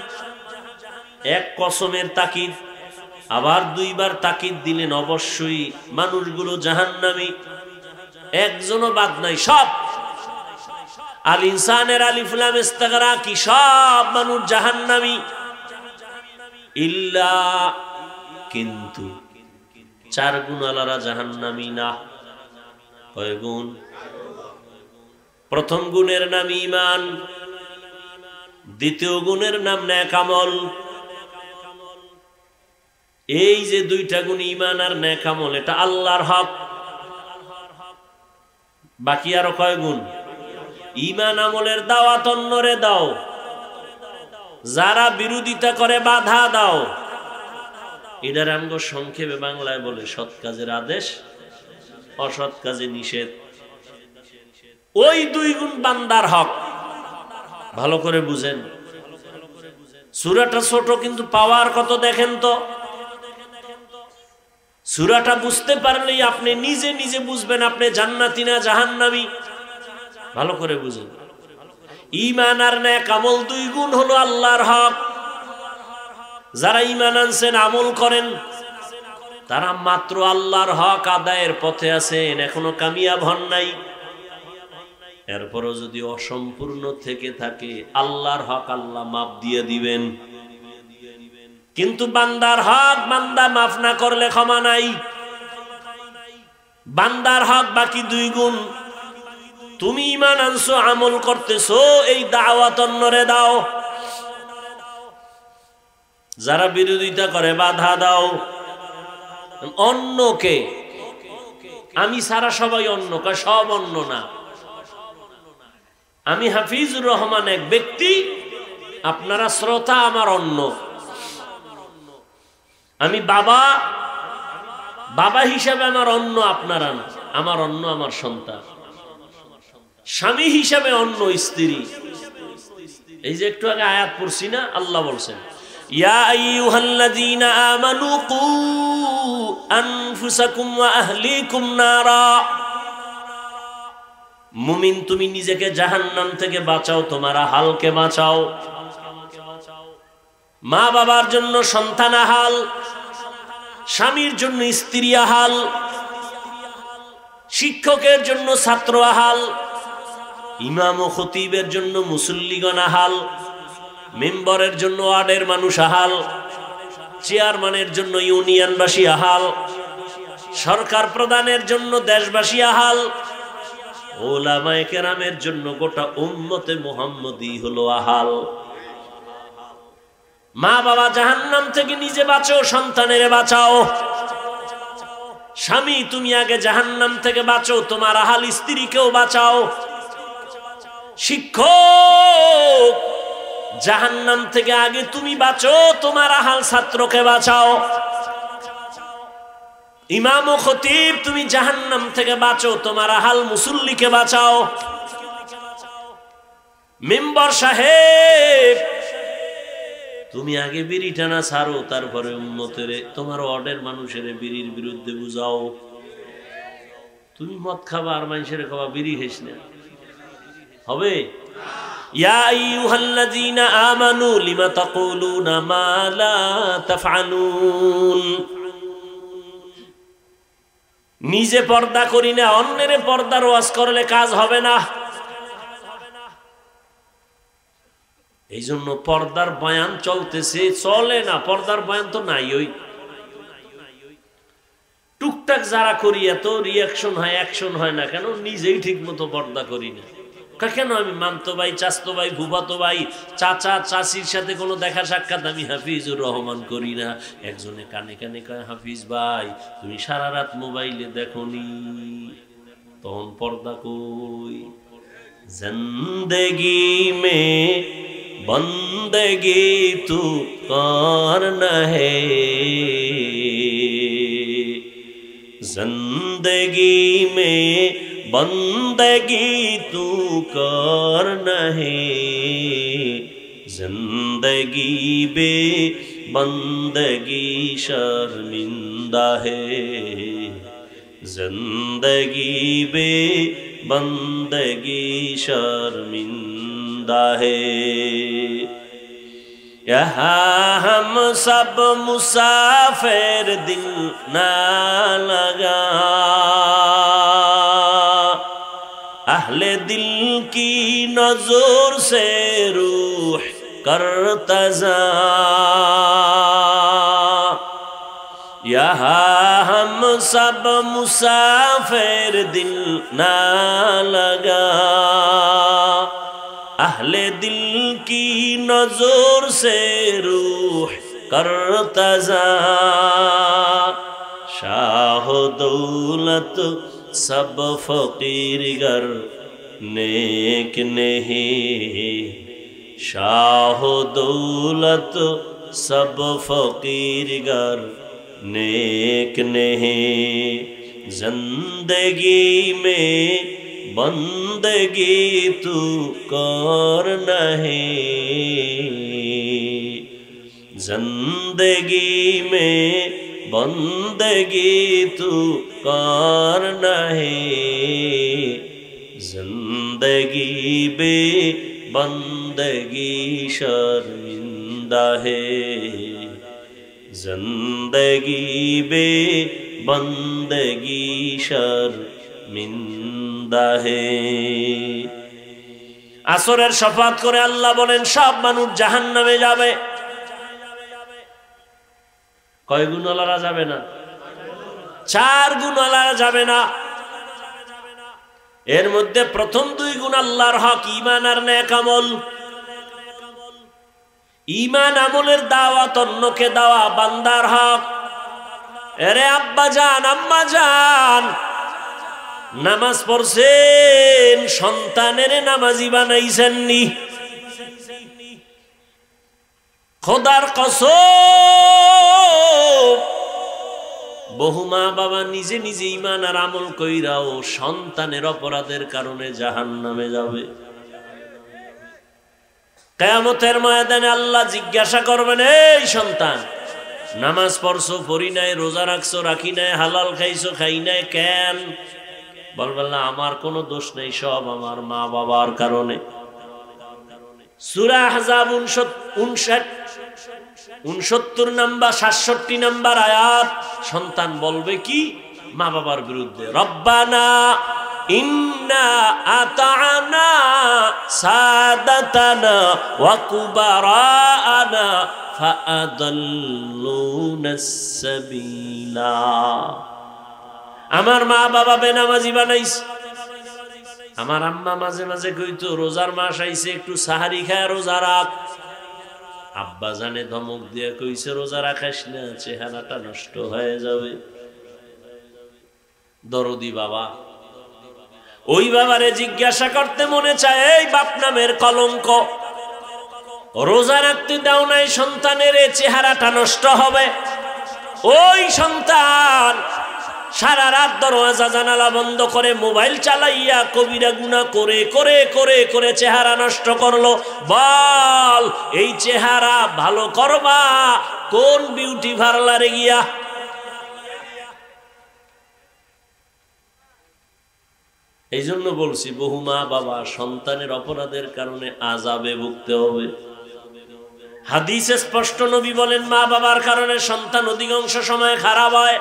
এক কসমের তাকিদ, আবার দুইবার তাকিদ দিলেন, অবশ্যই মানুষগুলো জাহান্নামী, একজনও বাদ নাই, সব। আল ইনসানের আলিফ লাম ইস্তিগরাকি, সব মানুষ জাহান্নামী। ইল্লা, কিন্তু 4 গুণওয়ালারা জাহান্নামী না। কয় গুণ? প্রথম গুণের নাম ঈমান, দ্বিতীয় গুণের নাম নেক আমল। এই যে 2টা গুণ, ঈমান আর নেক আমল, এটা আল্লাহর হক। বাকি আরো কয় গুণ? ঈমান আমলের দাওয়াত অন্যরে দাও, যারা বিরোধিতা করে বাধা দাও। এটার আমগো সংক্ষেপে বাংলায় বলে সৎ কাজের আদেশ, অসৎ কাজে নিষেধ। ওই 2 গুণ বান্দার হক। ভালো করে বুঝেন। সূরাটা ছোট কিন্তু পাওয়ার কত দেখেন তো। সূরাটা বুঝতে পারলেই আপনি নিজে নিজে বুঝবেন আপনি জান্নাতি না জাহান্নামী। ভালো করে বুঝেন। ঈমান আর নেক আমল 2 গুণ হলো আল্লাহর হক। যারা ঈমান আনছেন, আমল করেন, তারা মাত্র আল্লাহর হক আদায়ের পথে আছেন, এখনো কামিয়াব হন নাই। এরপরও যদি অসম্পূর্ণ থেকে থাকে, আল্লাহর হক আল্লাহ মাফ দিয়ে দিবেন। কিন্তু বান্দার হক বান্দা মাফ না করলে ক্ষমা নাই। বান্দার হক বাকি 2 গুণ। তুমি ঈমান আনছো, আমল করতেছো, এই দাওয়াত অন্যরে দাও। যারা বিরোধিতা করে বাধা দাও। অন্যকে আমি সারা সবাই অন্য, কয় সব অন্য না। আমি হাফিজুর রহমান এক ব্যক্তি, আপনারা শ্রোতা আমার অন্য। আমি বাবা, বাবা হিসাবে আমার অন্য, আপনারা না। আমার অন্য আমার সন্তান। স্বামী হিসাবে অন্য স্ত্রী। এই যে একটু আগে আয়াত পড়ছি না, আল্লাহ বলছেন ইয়া আইয়ুহাল্লাযীনা আমানু কু আনফুসাকুম ওয়া আহলিকুম নারা। মুমিন তুমি নিজেকে জাহান্নাম থেকে বাঁচাও, তোমার আহালকে বাঁচাও। মা বাবার জন্য সন্তান আহাল, স্বামীর জন্য স্ত্রী আহাল, শিক্ষকের জন্য ছাত্র আহাল, ইমাম ও খতিবের জন্য মুসল্লিগণ আহাল, মেম্বরের জন্য ওয়ার্ডের মানুষ আহাল, চেয়ারম্যানের জন্য ইউনিয়নবাসী আহাল, সরকার প্রধানের জন্য দেশবাসী আহাল, ওলামায়ে কেরামের জন্য গোটা উম্মতে মুহাম্মদী হলো আহাল। মা বাবা জাহান্নাম থেকে নিজে বাঁচো, সন্তানের বাঁচাও। স্বামী তুমি আগে জাহান্নাম থেকে বাঁচো, তোমার আহাল স্ত্রীকেও বাঁচাও। শিক্ষক জাহান্নাম থেকে আগে তুমি বাঁচো, তোমার আহাল ছাত্রকে বাঁচাও। ইমাম ও খতিব তুমি জাহান্নাম থেকে বাঁচো, তোমার আহাল মুসল্লিকে বাঁচাও। মেম্বার সাহেব তুমি আগে বিড়ি টানা ছাড়ো, তারপরে উম্মতের তোমার ওয়ার্ডের মানুষের বিড়ির বিরুদ্ধে বুঝাও। তুমি মদ খাবা আর মানুষের খাবা, বিড়ি খাইস না, হবে? ইয়া আইয়ুহাল্লাযীনা আমানু লিমা তাকুলুনা মা লা তাফআলুন। নিজে পর্দা করি না, অন্যের পর্দার ওয়াজ করলে কাজ হবে না। এই জন্য পর্দার বয়ান চলতেছে, চলে না। পর্দার বয়ান তো নাই, ওই টুকটাক যারা করি এত রিয়াকশন হয়, অ্যাকশন হয় না কেন? নিজেই ঠিক মতো পর্দা করি না কেন? আমি মামতো ভাই, চাচতো ভাই, ফুফাতো ভাই, চাচা চাচির সাথে কোনো দেখা সাক্ষাৎ আমি হাফিজুর রহমান করি না। একজনে কানে কানে কয়, হাফিজ ভাই তুমি সারা রাত মোবাইলে দেখোনি, তখন পর্দা কই? জিন্দেগি মে বন্দেগি তু করনা হে, जिंदगी में बंदगी तू करना है, जिंदगी बे बंदगी शर्मिंदा है, जिंदगी बे बंदगी शर्मिंदा है। यहाँ हम सब मुसाफिर दिल ना लगा, अहले दिल की नजर से रूह करता जा। यहाँ हम सब मुसाफिर दिल ना लगा, अहले दिल की नजर से रूह करता जा। शाह दौलत सब फकीर गर नेक नहीं, शाह दौलत सब फकीर गर नेक नहीं, जिंदगी में बंदगी तू करना है, जिंदगी में बंदगी तू करना है, जिंदगी बे बंदगी शर्मिंदा है, जिंदगी बे बंदगी शर्मिंदा है। আসরের শফাত করে আল্লাহ বলেন সব মানুষ জাহান্নামে যাবে। কয় গুণওয়ালারা যাবে না? 4 গুণওয়ালারা যাবে না। এর মধ্যে প্রথম 2 গুণ আল্লাহর হক, ঈমান আর নেক আমল। ঈমান আমলের দাওয়াত অন্যকে দেওয়া বান্দার হক। আরে আব্বা জান, আম্মা জান, নামাজ পড়ছেন, সন্তানের নামাজি বানাইছেননি। খোদার কসম, বহু মা বাবা নিজে নিজে ঈমান আর আমল কইরাও সন্তানের অপরাধের কারণে জাহান্নামে যাবে। কিয়ামতের ময়দানে আল্লাহ জিজ্ঞাসা করবেন, এই সন্তান, নামাজ পড়ছো পড়ি নাই, রোজা রাখছো রাখি নাই, হালাল খাইছো খাই নাই, কেন? বলবেন না, আমার কোনো দোষ নেই, সব আমার মা বাবার কারণে। সূরা আহজাব 69 নাম্বার 67 নাম্বার আয়াত। সন্তান বলবে কি মা বাবার বিরুদ্ধে? রব্বানা ইন্না আতা'না সাদাতানা ওয়া কুবারানা ফাআদাল্লুনাস সাবিলা। আমার মা বাবা বেনামাজি বানাইছে। আমার আম্মা মাঝে মাঝে কইতো, রোজার মাস আইছে, একটু সাহারি খায় রোজা রাখ। আব্বা জানে ধমক দিয়ে কইছে, রোজা রাখাস না, চেহারাটা নষ্ট হয়ে যাবে। দরদি বাবা, ওই বাবারে জিজ্ঞাসা করতে মনে চায়, এই বাপ নামের কলঙ্ক, রোজা রাখতে দাও নাই সন্তানের, চেহারাটা নষ্ট হবে। ওই সন্তান সারা রাত দরওয়াজা জানালা বন্ধ করে মোবাইল চালাইয়া কবিরা গুনাহ করে করে করে করে চেহারা নষ্ট করলো। বল, এই চেহারা ভালো করবা কোন বিউটি পার্লারে গিয়া? এই জন্য বলছি, বহু মা বাবা সন্তানের অপরাধের কারণে আযাবে ভুগতে হবে। হাদিসে স্পষ্ট নবী বলেন, মা বাবার কারণে সন্তান অধিকাংশ সময় খারাপ হয়।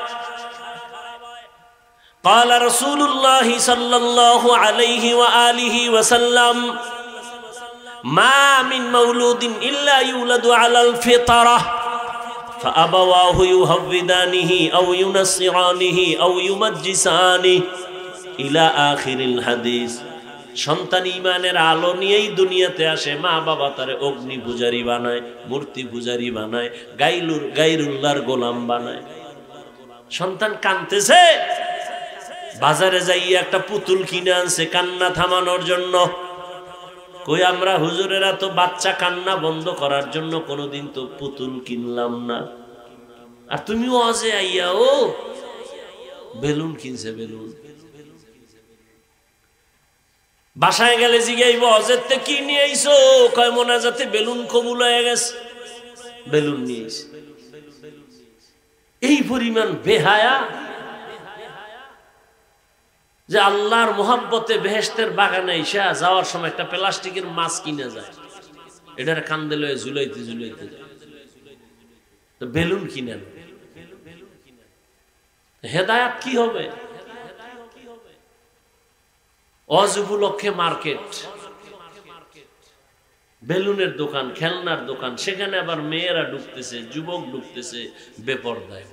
قال رسول الله صلى الله عليه وآله وسلم ما من مولود إلا يولد على الفطرة فأبواه يهودانه أو ينصرانه أو يمجسانه إلى آخر الحديث। সন্তান ঈমানের আলো নিয়েই দুনিয়াতে আসে, মা বাবা তারে অগ্নি পূজারী বানায়, মূর্তি পূজারী বানায়, গায়রুল্লাহর গোলাম বানায়। সন্তান কাঁদতেছে, বাজারে যাইয়া একটা পুতুল কিনে আনছে কান্না থামানোর জন্য। কই আমরা হুজুরেরা তো বাচ্চা কান্না বন্ধ করার জন্য কোনোদিন তো পুতুল কিনলাম না। আর তুমি ওয়াজে আইয়া ও বেলুন কিনছে, বেলুন। বাসায় গেলে জিগাইব, অজেতে কি নিয়ে আইছো? কয় মোনাজাতে বেলুন কবুল হয়ে গেছে, বেলুন নিয়ে আইছে। এই পরিমাণ বেহায়া যে আল্লাহর মোহাব্বতে বেহেশতের বাগানে এসে যাওয়ার সময় একটা প্লাস্টিকের মাছ কিনে যায়, এটার কান্দে লয়ে ঝুলাইতে ঝুলাইতে যায়, তো বেলুন কিনেন। হেদায়াত কি হবে? ওয়াজ উপলক্ষে মার্কেট, বেলুনের দোকান, খেলনার দোকান, সেখানে আবার মেয়েরা ঢুকতেছে, যুবক ঢুকতেছে বেপরদায়।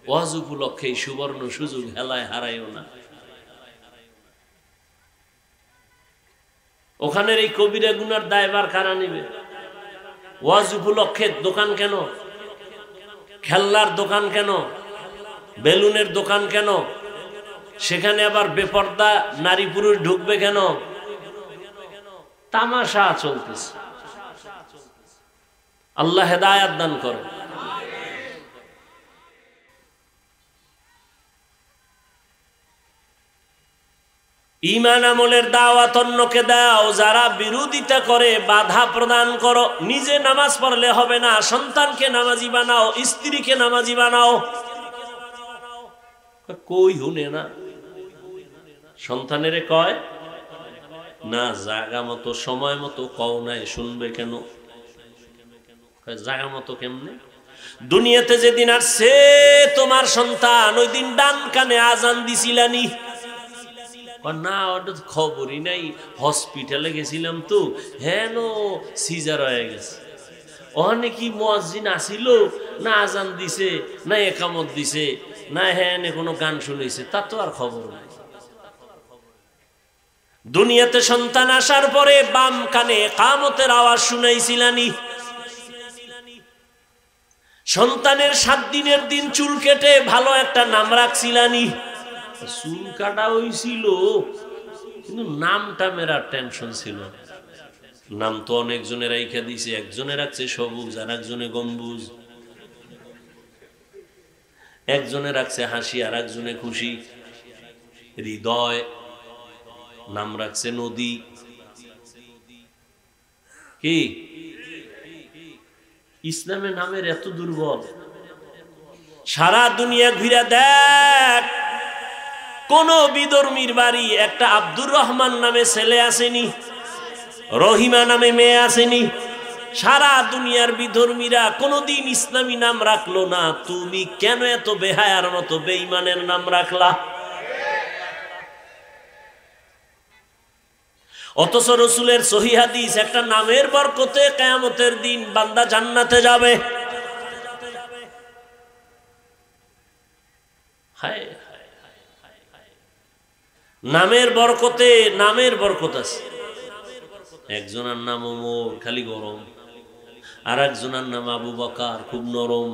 ওয়াজ উপলক্ষে এই সুবর্ণ সুযোগ হেলায় হারাইও না। ওখানের এই কবিরা গুনার দায়ভার কারা নিবে? ওয়াজ উপলক্ষে দোকান কেন? খেলনার দোকান কেন? বেলুনের দোকান কেন? সেখানে আবার বেপর্দা নারী পুরুষ ঢুকবে কেন? তামাশা চলতেছে। আল্লাহ হেদায়াত দান করো। ঈমান আমলের দাওয়াত অন্যকে দাও, যারা বিরোধিতা করে বাধা প্রদান করো। নিজে নামাজ পড়লে হবে না, সন্তানকে নামাজি বানাও, স্ত্রীকে নামাজি বানাও। কই হুনে না, সন্তানেরে কয় না, জায়গা মতো সময় মতো কও নাই, শুনবে কেন? জায়গা মতো কেমনে? দুনিয়াতে যেদিন আসছে তোমার সন্তান, ওই দিন ডান কানে আজান দিছিলানি? না, ওটা খবরই নাই, হসপিটালে গেছিলাম তো, হেন সিজার হয়ে গেছে। ওখানে কি মুয়াজ্জিন আসিল না, আজান দিছে না, একামত দিছে না, হেন কোনো গান শুনেছে, তা তো আর খবর নাই। দুনিয়াতে সন্তান আসার পরে বাম কানে একামতের আওয়াজ শুনাইছিলানি? সন্তানের 7 দিনের দিন চুল কেটে ভালো একটা নাম রাখছিলানি? চুল কাটা হইছিল, কিন্তু নামটা মেরা টেনশন ছিল। নাম তো অনেকজনে রাইখা দিছে, একজনে রাখছে সবুজ, আর একজনে গম্বুজ, একজনে রাখছে হাসি, আর একজনে খুশি। হৃদয় নাম রাখছে নদী। কি ইসলামের নামের এত দুর্বল? সারা দুনিয়া ঘুরে দেখ, কোন বিধর্মীর বাড়ি একটা আব্দুর রহমান নামে ছেলে আসেনি, রহিমা নামে মেয়ে আসেনি। সারা দুনিয়ার বিধর্মীরা কোনদিন ইসলামী নাম রাখলো না, তুমি কেন এত বেহায়ার মতো বেঈমানের নাম রাখলা? অথচ রসুলের সহিহ হাদিস, একটা নামের বরকতে কিয়ামতের দিন বান্দা জান্নাতে যাবে। হায় নামের বরকতে, নামের বরকত আছে। একজনের নাম ওমর, খালি গরম, আর একজনের নাম আবু বকর, খুব নরম।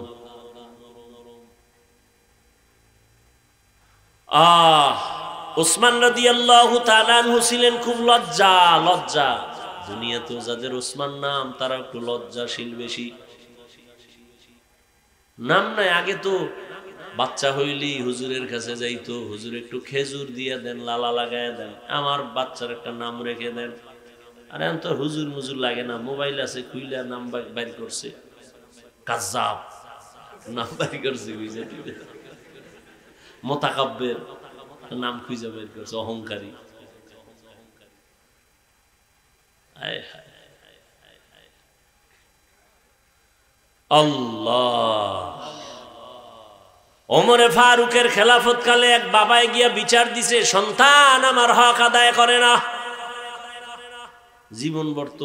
ওসমান রাদিয়াল্লাহু তাআলা আনহু ছিলেন খুব লজ্জা। দুনিয়াতেও যাদের ওসমান নাম, তারা একটু লজ্জাশীল বেশি। নাম নাই, আগে তো বাচ্চা হইলি হুজুরের কাছে যাইতো, হুজুর একটু খেজুর দিয়ে দেন, লালা লাগায় দেন, আমার বাচ্চার একটা নাম রেখে দেন। আর এখন তো হুজুর মুজুর লাগে না, মোবাইল আছে, খুইলা নাম বাইর করছে, কাজ্জাব নাম বাইর করছে, মোতাকাব্বির নাম খুঁজে বের করছে, অহংকারী। আল্লাহ। ওমরে ফারুকের খেলাফত কালে এক বাবায় গিয়া বিচার দিছে, সন্তান আমার হক আদায় করে না। জীবন বর্ত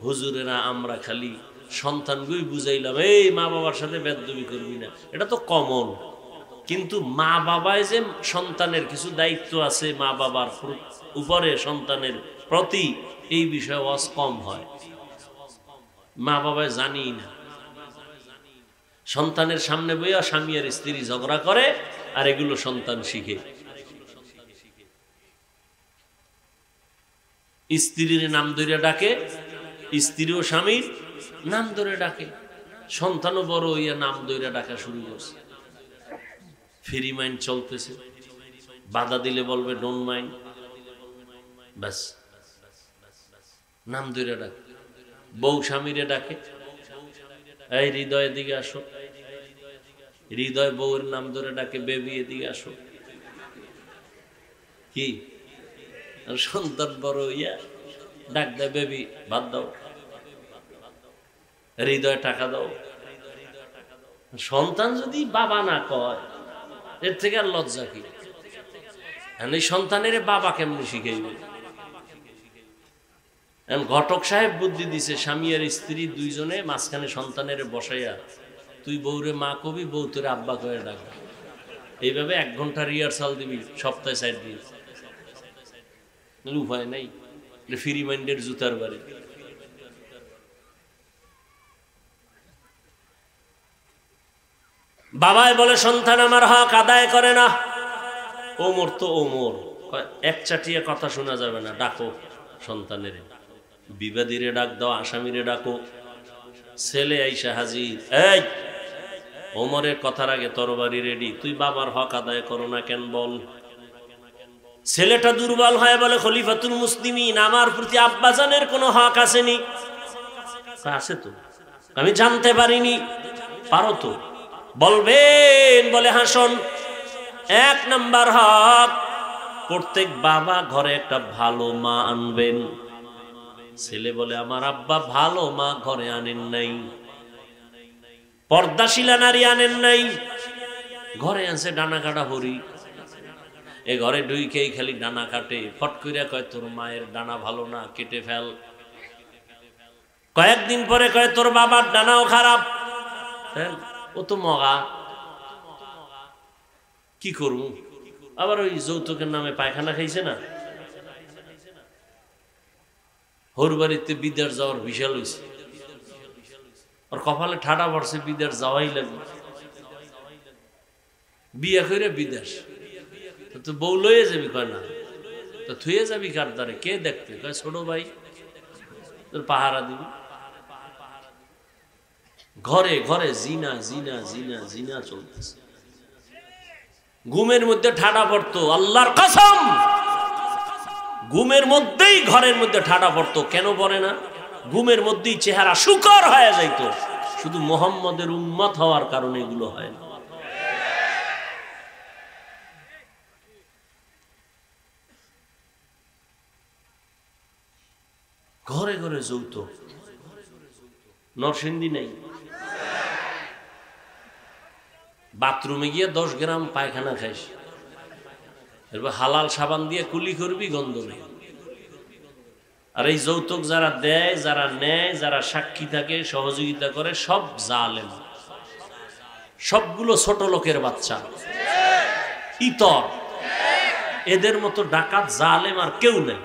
হুজুরেরা আমরা খালি সন্তানগুই বুঝাইলাম, এই মা বাবার সাথে বেদবি করবি না, এটা তো কমন। কিন্তু মা বাবায় যে সন্তানের কিছু দায়িত্ব আছে মা বাবার উপরে সন্তানের প্রতি, এই বিষয়ে ওয়াজ কম হয়। মা বাবায় জানি না, সন্তানের সামনে বইয়া স্বামী আর স্ত্রী ঝগড়া করে, আর এগুলো সন্তান শিখে। স্ত্রীর নাম ধরে ডাকে, স্ত্রীও স্বামীর নাম ধরে ডাকে, সন্তানও বড় হইয়া নাম ধরে ডাকা শুরু করছে। ফ্রি মাইন্ড চলতেছে, বাধা দিলে বলবে ডোন্ট মাইন্ড, ব্যাস নাম ধরে ডাকে। বউ স্বামীরে ডাকে, এই হৃদয়ের দিকে আসো, হৃদয় বউয়ের নাম ধরে ডাকে, বেবি এদিকে আসো। কি সন্তান বড় হইয়া ডাক দেয়, বেবি ভাত দাও, হৃদয় টাকা দাও। সন্তান যদি বাবা না কয়, এর থেকে আর লজ্জা কি? এই সন্তানের বাবা কেমনি শিখাইবে? ঘটক সাহেব বুদ্ধি দিছে, স্বামী আর স্ত্রী দুইজনে মাঝখানে সন্তানের বসাইয়া, তুই বউরে মা কবি, বউ তোরে আব্বা কয়ে ডাকবে। এইভাবে 1 ঘন্টা রিহার্সাল দিবি, সপ্তাহে 4 দিন। উপায় নাই, ফ্রি মাইন্ডের জুতার বাড়ি। বাবাই বলে সন্তান আমার হক আদায় করে না। ওমর তো ওমর, এক চাটিয়া কথা শোনা যাবে না, ডাকো সন্তানের। বিবাদীরে ডাক দাও, আসামিরে ডাকো। ছেলে আইসা হাজির, এই ওমরের কথার আগে তরবারি রেডি, তুই বাবার হক আদায় করো না কেন বল। ছেলেটা দুর্বল হয় বলে, খলিফাতুল মুসলিমিন, আমার প্রতি আব্বাজানের কোনো হক আসেনি। আছে তো, আমি জানতে পারিনি। পারো তো, বলবেন। বলে হাসন, 1 নাম্বার হক, প্রত্যেক বাবা ঘরে একটা ভালো মা আনবেন। ছেলে বলে, আমার আব্বা ভালো মা ঘরে আনেন নাই, পর্দাশীলা নারী আনেন নাই, ঘরে আনছে ডানা কাটা হরি। এ ঘরে ঢুইকেই খালি ডানা কাটে। ফট কইরা কয়, তোর মায়ের ডানা ভালো না, কেটে ফেল। কয়েকদিন পরে কয়, তোর বাবার ডানাও খারাপ, ও তো মগা, কি করবো? আবার ওই যৌতুকের নামে পায়খানা খাইছে না। হোর বাড়িতে বিদেশ যাওয়ার বিশাল হয়েছে, আর কপালে ঠাডা পড়ছে, বিদেশ যাওয়াই লাগবে। বিয়ে করে বিদেশ, তো বউ লয়ে যাবি, কয় না। তো থুয়ে যাবি কার দ্বারে, কে দেখতে, কয় ছোট ভাই তোর পাহারা দিবি। ঘরে ঘরে জিনা জিনা জিনা জিনা চলতেছে। ঘুমের মধ্যে ঠাডা পড়তো, আল্লাহর কসম ঘুমের মধ্যেই ঘরের মধ্যে ঠাডা পড়তো। কেন পড়ে না? ঘুমের মধ্যেই চেহারা শুকর হয়ে যাইতো। শুধু মুহাম্মদের উম্মত হওয়ার কারণে এগুলো হয় না। ঘরে ঘরে যৌতুক। নরসিংদী নেই, বাথরুমে গিয়ে 10 গ্রাম পায়খানা খাইস, এরপর হালাল সাবান দিয়ে কুলি করবি, গন্ধ নেই। আর এই যৌতুক যারা দেয়, যারা নেয়, যারা সাক্ষী থাকে, সহযোগিতা করে, সব জালেম, সবগুলো ছোট লোকের বাচ্চা, ইতর। এদের মতো ডাকাত জালেম আর কেউ নেই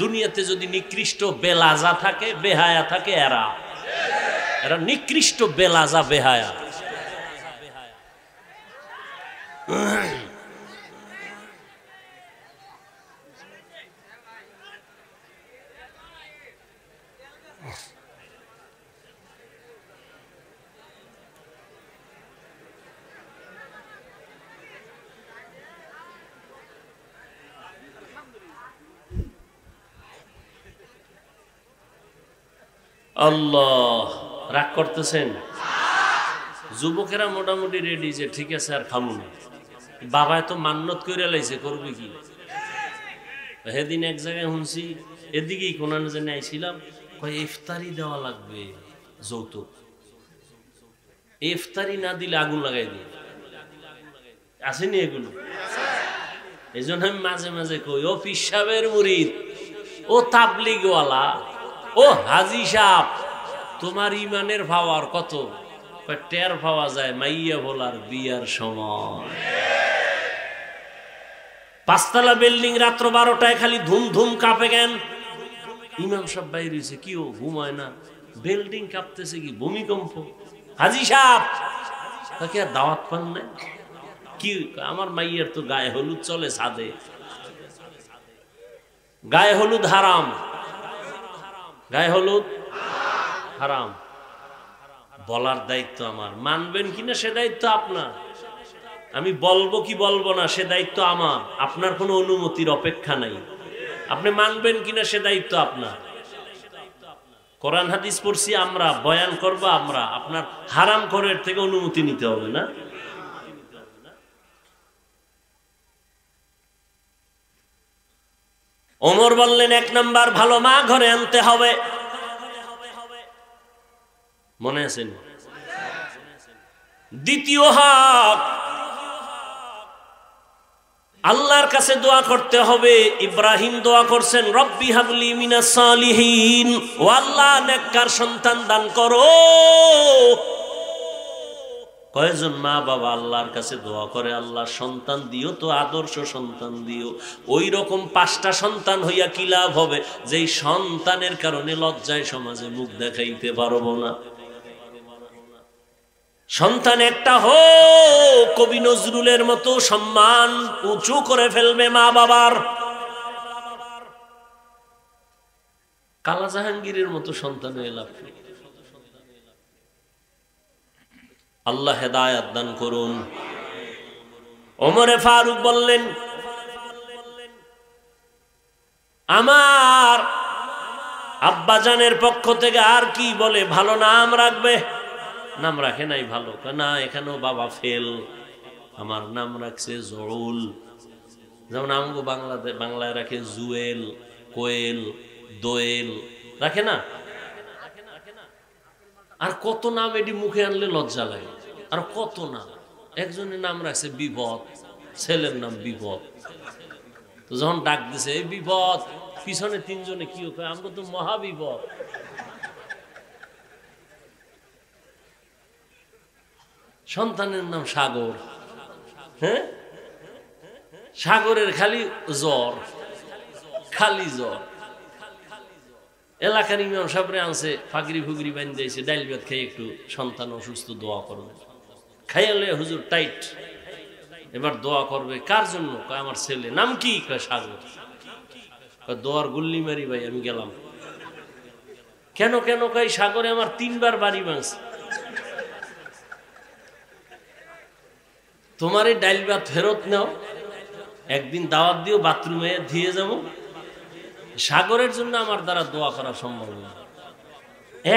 দুনিয়াতে। যদি নিকৃষ্ট বেলাজা থাকে, বেহায়া থাকে, এরা নিকৃষ্ট বেলাজা, বেহায়া। আল্লাহ, রাগ করতেছেন? যুবকেরা মোটামুটি রেডি যে ঠিক আছে আর খামু না। বাবা এত মান্নত করে লাইছে, করবে কি? সেদিন এক জায়গায় শুনছি, এদিকেই কোনান জেনে আইছিলাম, কয় ইফতারি দেওয়া লাগবে যৌতুক, ইফতারি না দিলে আগুন লাগাই দিই। আসেনি এগুলো? এই জন্য আমি মাঝে মাঝে কই, ও পিসাবের মুরিদ, ও তাবলিগওয়ালা, ও হাজি সাহেব, তোমার ইমানের পাওয়ার কত? টের পাওয়া যায় মাইয়া ভোলার বিয়ার সময়। 5 তলা বিল্ডিং, রাত্র 12টায় খালি ধুম ধুম কাঁপে কেন? ইমাম সাহেব বাইরে হয়েছে, কি ও ঘুমায় না? বিল্ডিং কাঁপতেছে, কি ভূমিকম্প? হাজি সাহেব তাকে আর দাওয়াত পান না কি? আমার মাইয়ার তো গায়ে হলুদ চলে ছাদে, গায়ে হলুদ হারাম, গায়ে হলুদ হারাম। বলার দায়িত্ব আমার, মানবেন কিনা সে দায়িত্ব আপনার। আমি বলবো কি বলবো না সে দায়িত্ব আমার, আপনার কোনো অনুমতির অপেক্ষা নাই। আপনি মানবেন কিনা সে দায়িত্ব আপনার। কোরআন হাদিস পড়ছি আমরা, বয়ান করবো আমরা, আপনার হারাম করের থেকে অনুমতি নিতে হবে না। ওমর বললেন, 1 নাম্বার ভালো মা ঘরে আনতে হবে। মনে আছেন? দ্বিতীয় হক, আল্লাহর কাছে দোয়া করতে হবে। ইব্রাহিম দোয়া করছেন, রব্বি হাবলি মিনাস সালিহিন, ও আল্লাহ নেককার সন্তান দান করো। কয়জন মা বাবা আল্লাহর কাছে দোয়া করে, আল্লাহ সন্তান দিও তো, আদর্শ সন্তান দিও। ওই রকম 5টা সন্তান হইয়া কি লাভ হবে, যেই সন্তানের কারণে লজ্জায় সমাজে মুখ দেখাইতে পারবো না। সন্তান একটা হোক, কবি নজরুলের মতো সম্মান উঁচু করে ফেলবে মা বাবার। কালা জাহাঙ্গীরের মতো সন্তান হয়ে লাভ নেই। আল্লাহ হেদায়াত দান করুন। ওমরে ফারুক বললেন, আমার আব্বাজানের পক্ষ থেকে আর কি বলে ভালো নাম রাখবে? নাম রাখে নাই ভালো, না এখানেও বাবা ফেল, আমার নাম রাখছে জরুল। যেমন আমগো বাংলায় রাখে জুয়েল, কোয়েল, দোয়েল, রাখে না? আর কত নাম এটি মুখে আনলে লজ্জা লাগে। আর কত নাম, একজনের নাম রাখছে বিপদ, ছেলের নাম বিপদ। তো যখন ডাক দিছে এই বিপদ, পিছনে 3 জনে কি আমগো তো মহাবিপদ। সন্তানের নাম সাগর, হ্যাঁ, সাগরের খালি জ্বর, খালি জ্বর। এলাকার ইমাম সাহেবরে আনছে, ফাগরি ফুগরি বান দিয়েছে, ডাইল ভাত খেয়ে একটু সন্তান অসুস্থ দোয়া করবে, খাইয়ালে হুজুর টাইট, এবার দোয়া করবে কার জন্য? কয় আমার ছেলে। নাম কি? কয় সাগর। কয় দোয়ার গুল্লি মারি ভাই, আমি গেলাম। কেন কেন? কয় সাগরে আমার 3 বার বাড়ি ভাঙছে। তোমার এই ডাইল ভাত ফেরত নাও, একদিন দাওয়াত দিও, বাথরুমে ধুয়ে যাব। সাগরের জন্য আমার দ্বারা দোয়া করা সম্ভব না।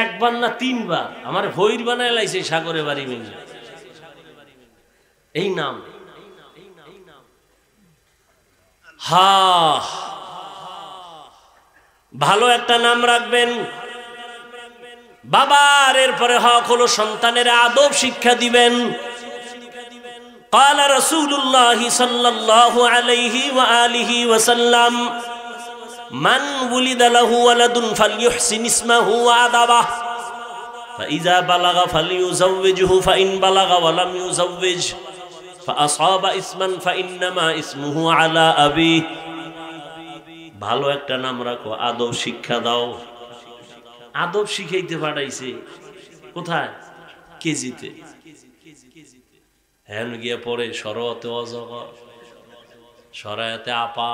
1 বার না 3 বার আমার ভৈর বানায় লাইছে সাগরে বাড়ি ভেঙে। এই নাম হা, ভালো একটা নাম রাখবেন বাবার। এরপরে হক হলো সন্তানের আদব শিক্ষা দিবেন। قال رسول الله صلى الله عليه وآله وسلم من ولد له ولد فليحسن اسمه وأدبه فإذا بلغ فليزوجه فإن بلغ ولم يزوج فأصاب اسما فإنما اسمه على أبيه। ভালো একটা নাম রাখো, আদব শিক্ষা দাও। আদব শিখাইতে পাঠাইছে কোথায়? কেজিতে। হ্যান গিয়ে পড়ে সরতে অজগর, সরায়াতে আপা,